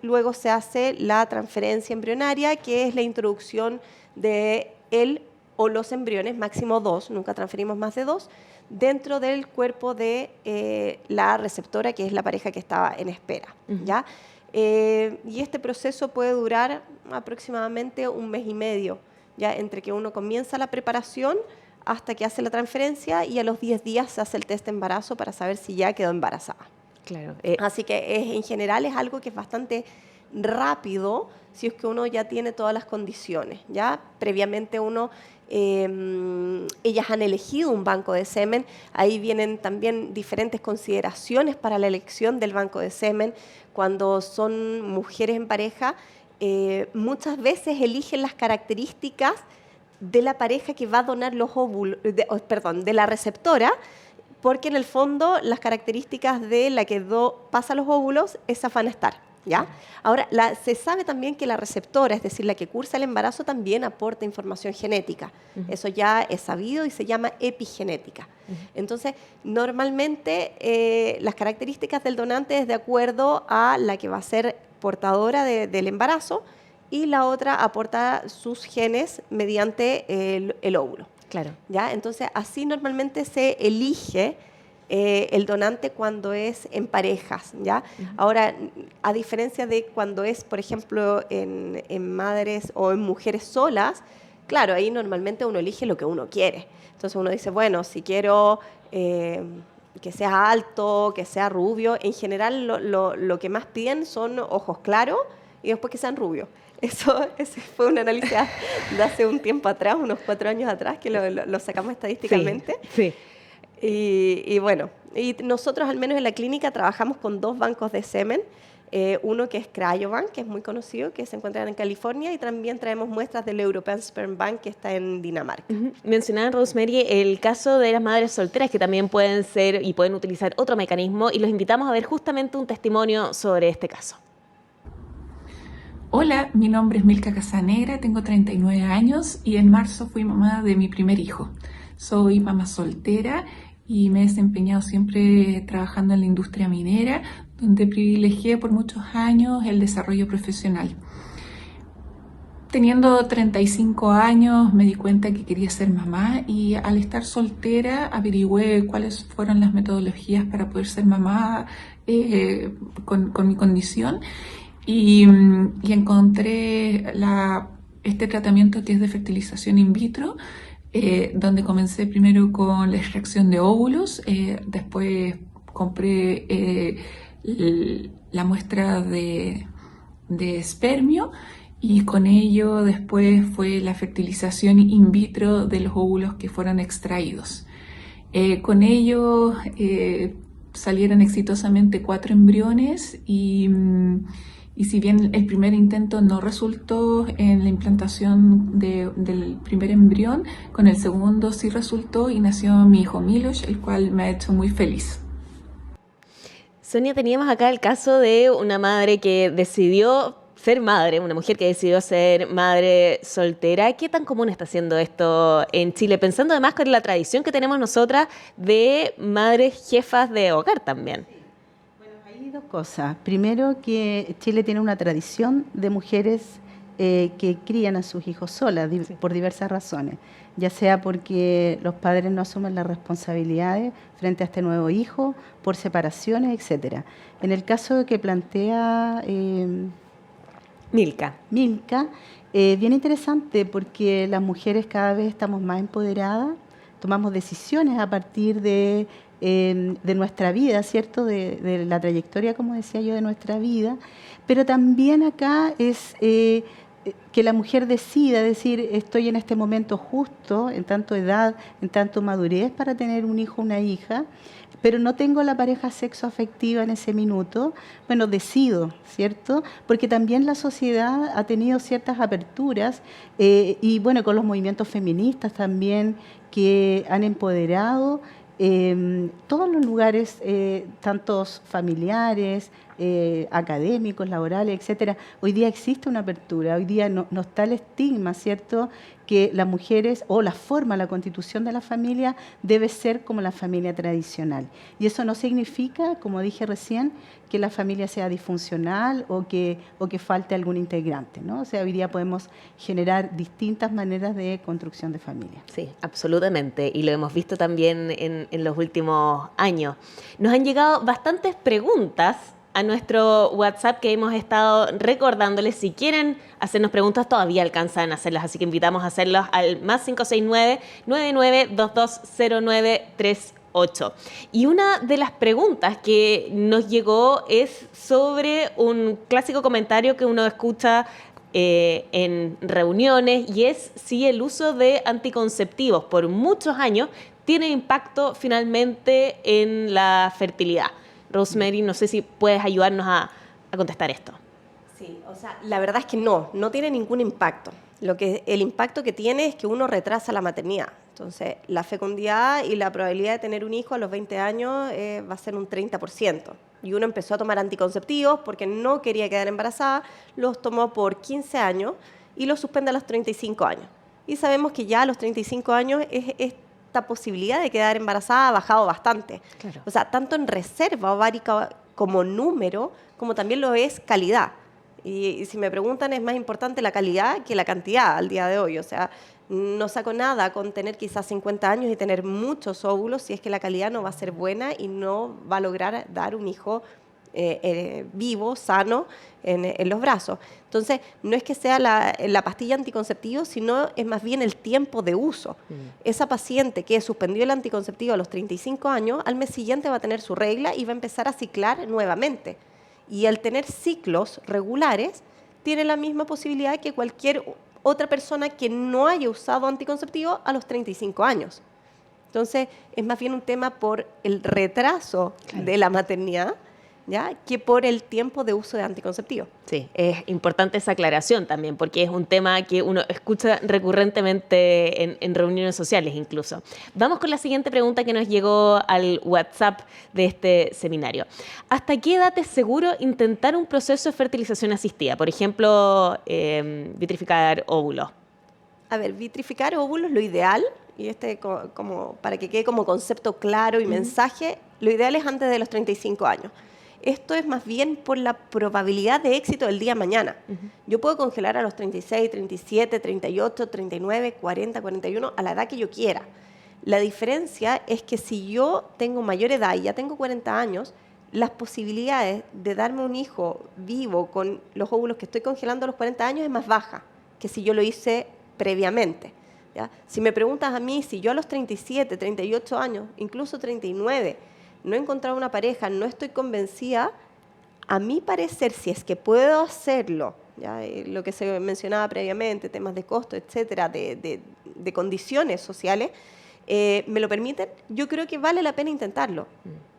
Speaker 5: luego se hace la transferencia embrionaria, que es la introducción de él o los embriones, máximo 2, nunca transferimos más de 2, dentro del cuerpo de la receptora, que es la pareja que estaba en espera, ¿ya? Y este proceso puede durar aproximadamente 1 mes y medio, ya entre que uno comienza la preparación hasta que hace la transferencia, y a los 10 días se hace el test de embarazo para saber si ya quedó embarazada.
Speaker 2: Claro.
Speaker 5: Así que en general es algo que es bastante rápido si es que uno ya tiene todas las condiciones, ¿ya? Previamente ellas han elegido un banco de semen, ahí vienen también diferentes consideraciones para la elección del banco de semen. Cuando son mujeres en pareja, muchas veces eligen las características de la pareja que va a donar los óvulos, de la receptora, porque en el fondo las características de la que pasa los óvulos, esas van a estar, ¿ya? Ahora, se sabe también que la receptora, es decir, la que cursa el embarazo, también aporta información genética. Eso ya es sabido y se llama epigenética. Entonces, normalmente las características del donante es de acuerdo a la que va a ser portadora del embarazo, y la otra aporta sus genes mediante el óvulo.
Speaker 2: Claro.
Speaker 5: ¿Ya? Entonces, así normalmente se elige el donante cuando es en parejas, ¿ya? Ahora, a diferencia de cuando es, por ejemplo, en madres o en mujeres solas, claro, ahí normalmente uno elige lo que uno quiere. Entonces uno dice, bueno, si quiero que sea alto, que sea rubio, en general lo que más piden son ojos claros y después que sean rubios. Ese fue un análisis de hace un tiempo atrás, unos 4 años atrás, que lo sacamos estadísticamente.
Speaker 2: Sí.
Speaker 5: Y bueno, y nosotros al menos en la clínica trabajamos con 2 bancos de semen, uno que es Cryobank, que es muy conocido, que se encuentra en California, y también traemos muestras del European Sperm Bank, que está en Dinamarca.
Speaker 2: Mencionaban, Rosemary, el caso de las madres solteras, que también pueden ser y pueden utilizar otro mecanismo, y los invitamos a ver justamente un testimonio sobre este caso.
Speaker 8: Hola, mi nombre es Milka Casanegra, tengo 39 años y en marzo fui mamá de mi primer hijo. Soy mamá soltera y me he desempeñado siempre trabajando en la industria minera, donde privilegié por muchos años el desarrollo profesional. Teniendo 35 años me di cuenta que quería ser mamá, y al estar soltera averigüé cuáles fueron las metodologías para poder ser mamá con mi condición. Y encontré este tratamiento que es de fertilización in vitro, donde comencé primero con la extracción de óvulos, después compré la muestra de espermio, y con ello después fue la fertilización in vitro de los óvulos que fueron extraídos. Con ello salieron exitosamente 4 embriones y si bien el primer intento no resultó en la implantación del primer embrión, con el segundo sí resultó y nació mi hijo Miloš, el cual me ha hecho muy feliz.
Speaker 2: Sonia, teníamos acá el caso de una madre que decidió ser madre, una mujer que decidió ser madre soltera. ¿Qué tan común está siendo esto en Chile? Pensando además con la tradición que tenemos nosotras de madres jefas de hogar también.
Speaker 4: Bueno, hay dos cosas. Primero, que Chile tiene una tradición de mujeres que crían a sus hijos solas por diversas razones, ya sea porque los padres no asumen las responsabilidades frente a este nuevo hijo, por separaciones, etcétera. En el caso que plantea Milka, bien interesante porque las mujeres cada vez estamos más empoderadas, tomamos decisiones a partir de nuestra vida, ¿cierto? De la trayectoria, como decía yo, de nuestra vida, pero también acá es que la mujer decida, decir, estoy en este momento justo, en tanto edad, en tanto madurez para tener un hijo o una hija, pero no tengo la pareja sexoafectiva en ese minuto, bueno, decido, ¿cierto? Porque también la sociedad ha tenido ciertas aperturas y bueno, con los movimientos feministas también que han empoderado todos los lugares, tantos familiares, académicos, laborales, etcétera. Hoy día existe una apertura, hoy día no está el estigma, ¿cierto?, que las mujeres o la forma, la constitución de la familia debe ser como la familia tradicional. Y eso no significa, como dije recién, que la familia sea disfuncional o que falte algún integrante, ¿no? O sea, hoy día podemos generar distintas maneras de construcción de familia.
Speaker 2: Sí, absolutamente. Y lo hemos visto también en los últimos años. Nos han llegado bastantes preguntas a nuestro WhatsApp que hemos estado recordándoles. Si quieren hacernos preguntas, todavía alcanzan a hacerlas, así que invitamos a hacerlas al más 569-99220938. Y una de las preguntas que nos llegó es sobre un clásico comentario que uno escucha en reuniones, y es si el uso de anticonceptivos por muchos años tiene impacto finalmente en la fertilidad. Rosemary, no sé si puedes ayudarnos a contestar esto.
Speaker 5: Sí, o sea, la verdad es que no tiene ningún impacto. El impacto que tiene es que uno retrasa la maternidad. Entonces, la fecundidad y la probabilidad de tener un hijo a los 20 años va a ser un 30%. Y uno empezó a tomar anticonceptivos porque no quería quedar embarazada, los tomó por 15 años y los suspende a los 35 años. Y sabemos que ya a los 35 años esta posibilidad de quedar embarazada ha bajado bastante. Claro. O sea, tanto en reserva ovárica como número, como también lo es calidad. Y si me preguntan, es más importante la calidad que la cantidad al día de hoy. O sea, no saco nada con tener quizás 50 años y tener muchos óvulos si es que la calidad no va a ser buena y no va a lograr dar un hijo vivo, sano, en los brazos. Entonces, no es que sea la pastilla anticonceptiva, sino es más bien el tiempo de uso. Esa paciente que suspendió el anticonceptivo a los 35 años, al mes siguiente va a tener su regla y va a empezar a ciclar nuevamente. Y al tener ciclos regulares, tiene la misma posibilidad que cualquier otra persona que no haya usado anticonceptivo a los 35 años. Entonces, es más bien un tema por el retraso de la maternidad, ¿ya?, que por el tiempo de uso de anticonceptivo.
Speaker 2: Sí, es importante esa aclaración también, porque es un tema que uno escucha recurrentemente en reuniones sociales incluso. Vamos con la siguiente pregunta que nos llegó al WhatsApp de este seminario. ¿Hasta qué edad es seguro intentar un proceso de fertilización asistida? Por ejemplo, vitrificar óvulos.
Speaker 5: A ver, vitrificar óvulos, lo ideal, y como para que quede como concepto claro y mensaje, lo ideal es antes de los 35 años. Esto es más bien por la probabilidad de éxito del día de mañana. Yo puedo congelar a los 36, 37, 38, 39, 40, 41, a la edad que yo quiera. La diferencia es que si yo tengo mayor edad y ya tengo 40 años, las posibilidades de darme un hijo vivo con los óvulos que estoy congelando a los 40 años es más baja que si yo lo hice previamente, ¿ya? Si me preguntas a mí, si yo a los 37, 38 años, incluso 39, no he encontrado una pareja, no estoy convencida, a mi parecer, si es que puedo hacerlo ¿ya? Lo que se mencionaba previamente, temas de costo, etcétera, de condiciones sociales, me lo permiten, yo creo que vale la pena intentarlo.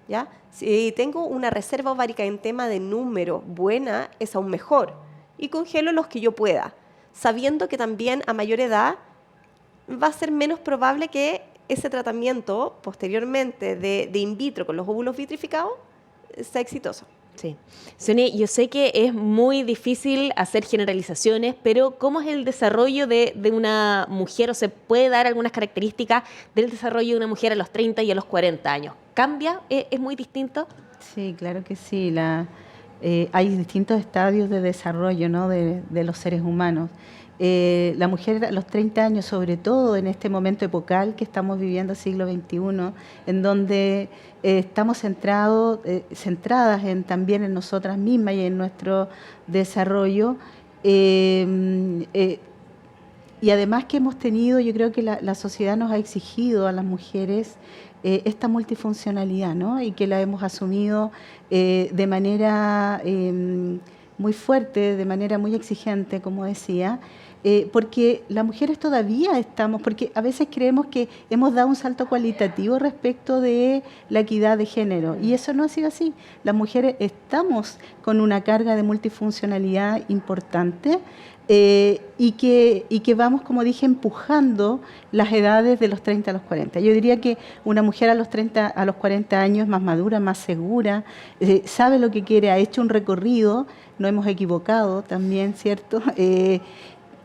Speaker 5: ¿Ya? Si tengo una reserva ovárica en tema de número buena, es aún mejor. Y congelo los que yo pueda, sabiendo que también a mayor edad va a ser menos probable que ese tratamiento posteriormente de in vitro con los óvulos vitrificados sea exitoso.
Speaker 2: Sí. Sonia, yo sé que es muy difícil hacer generalizaciones, pero ¿cómo es el desarrollo de una mujer? ¿O se puede dar algunas características del desarrollo de una mujer a los 30 y a los 40 años? ¿Cambia? ¿Es muy distinto?
Speaker 4: Sí, claro que sí. Hay distintos estadios de desarrollo, ¿no?, de los seres humanos. La mujer a los 30 años, sobre todo en este momento epocal que estamos viviendo, siglo XXI, en donde estamos centradas también en nosotras mismas y en nuestro desarrollo, y además que hemos tenido, yo creo que la sociedad nos ha exigido a las mujeres esta multifuncionalidad, ¿no?, y que la hemos asumido de manera muy fuerte, de manera muy exigente, como decía, porque las mujeres todavía estamos, porque a veces creemos que hemos dado un salto cualitativo respecto de la equidad de género, y eso no ha sido así. Las mujeres estamos con una carga de multifuncionalidad importante, y que vamos, como dije, empujando las edades de los 30 a los 40. Yo diría que una mujer a los 30 a los 40 años más madura, más segura, sabe lo que quiere, ha hecho un recorrido, no hemos equivocado también, ¿cierto?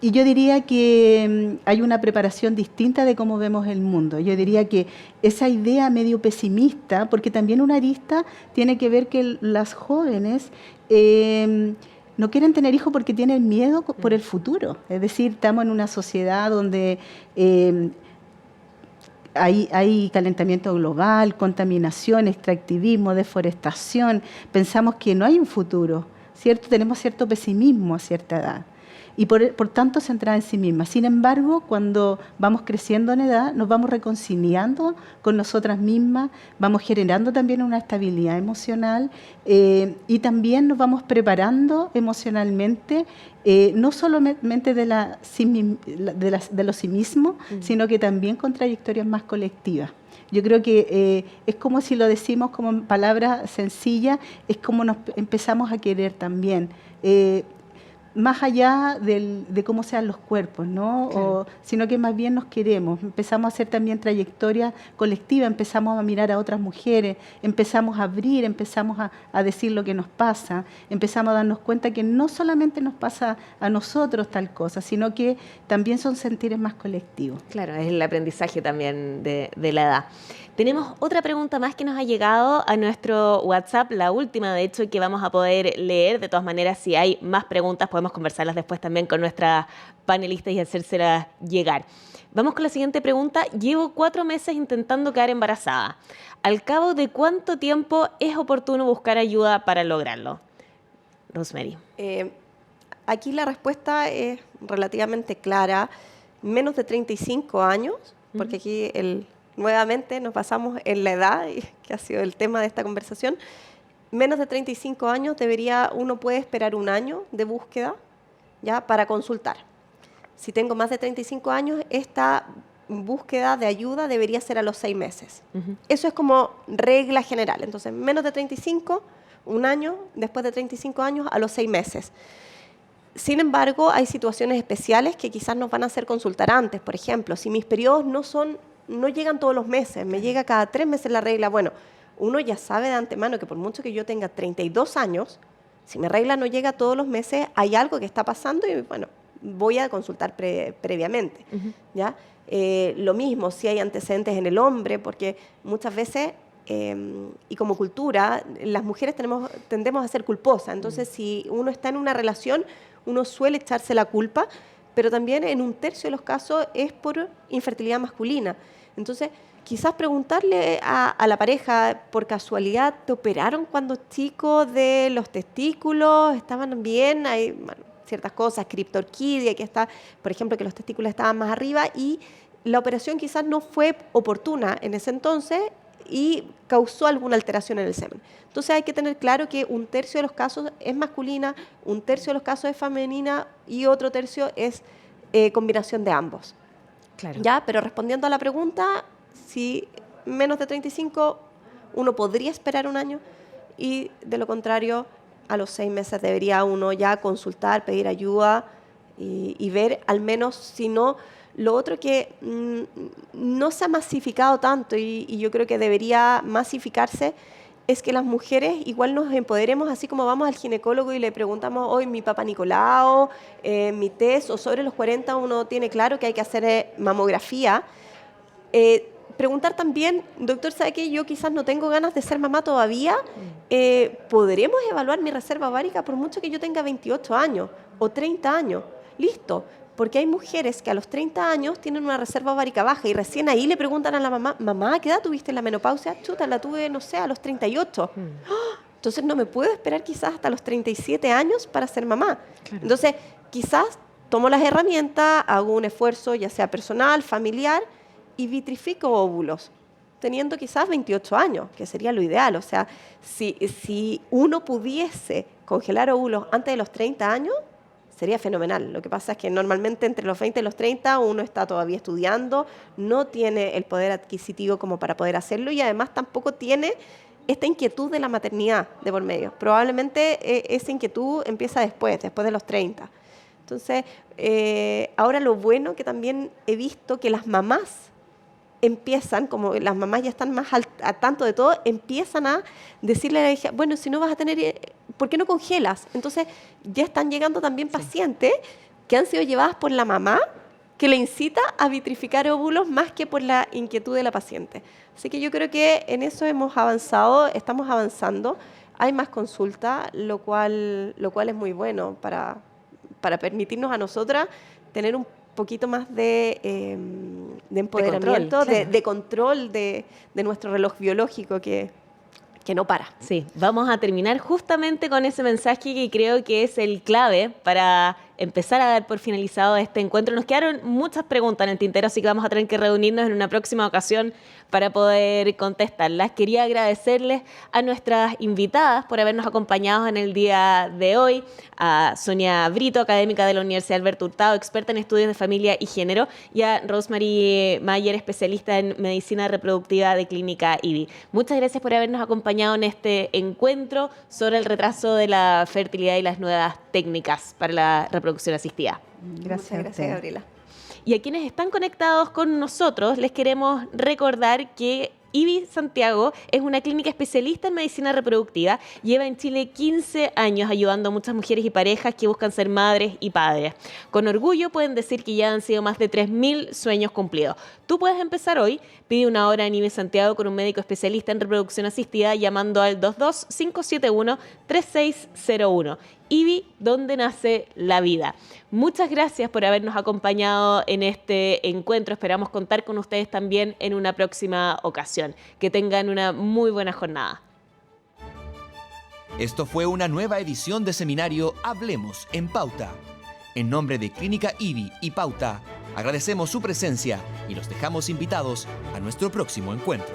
Speaker 4: Y yo diría que hay una preparación distinta de cómo vemos el mundo. Yo diría que esa idea medio pesimista, porque también una arista tiene que ver que las jóvenes no quieren tener hijos porque tienen miedo por el futuro. Es decir, estamos en una sociedad donde hay calentamiento global, contaminación, extractivismo, deforestación. Pensamos que no hay un futuro, ¿cierto? Tenemos cierto pesimismo a cierta edad. Y por tanto centrada en sí misma. Sin embargo, cuando vamos creciendo en edad, nos vamos reconciliando con nosotras mismas, vamos generando también una estabilidad emocional, y también nos vamos preparando emocionalmente, no solamente de lo sí mismo, sino que también con trayectorias más colectivas. Yo creo que es como si lo decimos como en palabras sencillas, es como nos empezamos a querer también. Más allá de cómo sean los cuerpos, ¿no? Claro. Sino que más bien nos queremos, empezamos a hacer también trayectoria colectiva, empezamos a mirar a otras mujeres, empezamos a abrir, empezamos a decir lo que nos pasa, empezamos a darnos cuenta que no solamente nos pasa a nosotros tal cosa, sino que también son sentires más colectivos.
Speaker 2: Claro, es el aprendizaje también de la edad. Tenemos otra pregunta más que nos ha llegado a nuestro WhatsApp, la última, de hecho, que vamos a poder leer. De todas maneras, si hay más preguntas, podemos conversarlas después también con nuestras panelistas y hacérselas llegar. Vamos con la siguiente pregunta. Llevo 4 meses intentando quedar embarazada. ¿Al cabo de cuánto tiempo es oportuno buscar ayuda para lograrlo? Rosemary.
Speaker 5: Aquí la respuesta es relativamente clara. Menos de 35 años, porque aquí nuevamente nos basamos en la edad, que ha sido el tema de esta conversación. Menos de 35 años uno puede esperar 1 año de búsqueda, ¿ya?, para consultar. Si tengo más de 35 años, esta búsqueda de ayuda debería ser a los 6 meses. Eso es como regla general. Entonces, menos de 35, 1 año, después de 35 años, a los 6 meses. Sin embargo, hay situaciones especiales que quizás nos van a hacer consultar antes. Por ejemplo, si mis periodos no llegan todos los meses, me llega cada 3 meses la regla, bueno, uno ya sabe de antemano que por mucho que yo tenga 32 años, si mi regla no llega todos los meses, hay algo que está pasando y, bueno, voy a consultar previamente, ¿ya? Lo mismo si hay antecedentes en el hombre, porque muchas veces, y como cultura, las mujeres tendemos a ser culposas. Entonces, si uno está en una relación, uno suele echarse la culpa, pero también en 1/3 de los casos es por infertilidad masculina. Entonces, quizás preguntarle a la pareja, por casualidad, ¿te operaron cuando chico de los testículos? ¿Estaban bien? Hay ciertas cosas, criptorquidia, que está, por ejemplo, que los testículos estaban más arriba y la operación quizás no fue oportuna en ese entonces y causó alguna alteración en el semen. Entonces hay que tener claro que 1/3 de los casos es masculina, 1/3 de los casos es femenina y otro tercio es combinación de ambos.
Speaker 2: Claro.
Speaker 5: ¿Ya? Pero respondiendo a la pregunta, si menos de 35, uno podría esperar un año y de lo contrario, a los 6 meses debería uno ya consultar, pedir ayuda y ver al menos, si no, lo otro que no se ha masificado tanto y yo creo que debería masificarse es que las mujeres igual nos empoderemos, así como vamos al ginecólogo y le preguntamos hoy mi papá Nicolau, mi test, o sobre los 40 uno tiene claro que hay que hacer mamografía. Preguntar también, doctor, ¿sabe qué? Yo quizás no tengo ganas de ser mamá todavía. ¿Podremos evaluar mi reserva ovárica por mucho que yo tenga 28 años o 30 años? Listo. Porque hay mujeres que a los 30 años tienen una reserva ovárica baja y recién ahí le preguntan a la mamá, mamá, ¿qué edad tuviste en la menopausia? Chuta, la tuve, no sé, a los 38. Entonces no me puedo esperar quizás hasta los 37 años para ser mamá. Claro. Entonces quizás tomo las herramientas, hago un esfuerzo ya sea personal, familiar y vitrifico óvulos, teniendo quizás 28 años, que sería lo ideal. O sea, si uno pudiese congelar óvulos antes de los 30 años, sería fenomenal. Lo que pasa es que normalmente entre los 20 y los 30 uno está todavía estudiando, no tiene el poder adquisitivo como para poder hacerlo y además tampoco tiene esta inquietud de la maternidad de por medio. Probablemente esa inquietud empieza después de los 30. Entonces, ahora lo bueno que también he visto que las mamás empiezan, como las mamás ya están más al tanto de todo, empiezan a decirle a la hija, bueno, si no vas a tener, ¿por qué no congelas? Entonces ya están llegando también pacientes que han sido llevadas por la mamá que le incita a vitrificar óvulos más que por la inquietud de la paciente. Así que yo creo que en eso hemos avanzado, estamos avanzando, hay más consulta, lo cual es muy bueno para permitirnos a nosotras tener un poquito más de empoderamiento, de control de nuestro reloj biológico que no para.
Speaker 2: Sí, vamos a terminar justamente con ese mensaje que creo que es el clave para empezar a dar por finalizado este encuentro. Nos quedaron muchas preguntas en el tintero, así que vamos a tener que reunirnos en una próxima ocasión para poder contestarlas. Quería agradecerles a nuestras invitadas por habernos acompañado en el día de hoy, a Sonia Brito, académica de la Universidad Alberto Hurtado, experta en estudios de familia y género, y a Rosemary Mayer, especialista en medicina reproductiva de Clínica IBI. Muchas gracias por habernos acompañado en este encuentro sobre el retraso de la fertilidad y las nuevas técnicas para la reproducción asistida.
Speaker 5: Gracias, Gabriela.
Speaker 2: Y a quienes están conectados con nosotros, les queremos recordar que IBI Santiago es una clínica especialista en medicina reproductiva. Lleva en Chile 15 años ayudando a muchas mujeres y parejas que buscan ser madres y padres. Con orgullo pueden decir que ya han sido más de 3.000 sueños cumplidos. Tú puedes empezar hoy. Pide una hora en IBI Santiago con un médico especialista en reproducción asistida llamando al 22-571-3601. IBI, donde nace la vida. Muchas gracias por habernos acompañado en este encuentro. Esperamos contar con ustedes también en una próxima ocasión. Que tengan una muy buena jornada.
Speaker 1: Esto fue una nueva edición de Seminario Hablemos en Pauta. En nombre de Clínica IBI y Pauta, agradecemos su presencia y los dejamos invitados a nuestro próximo encuentro.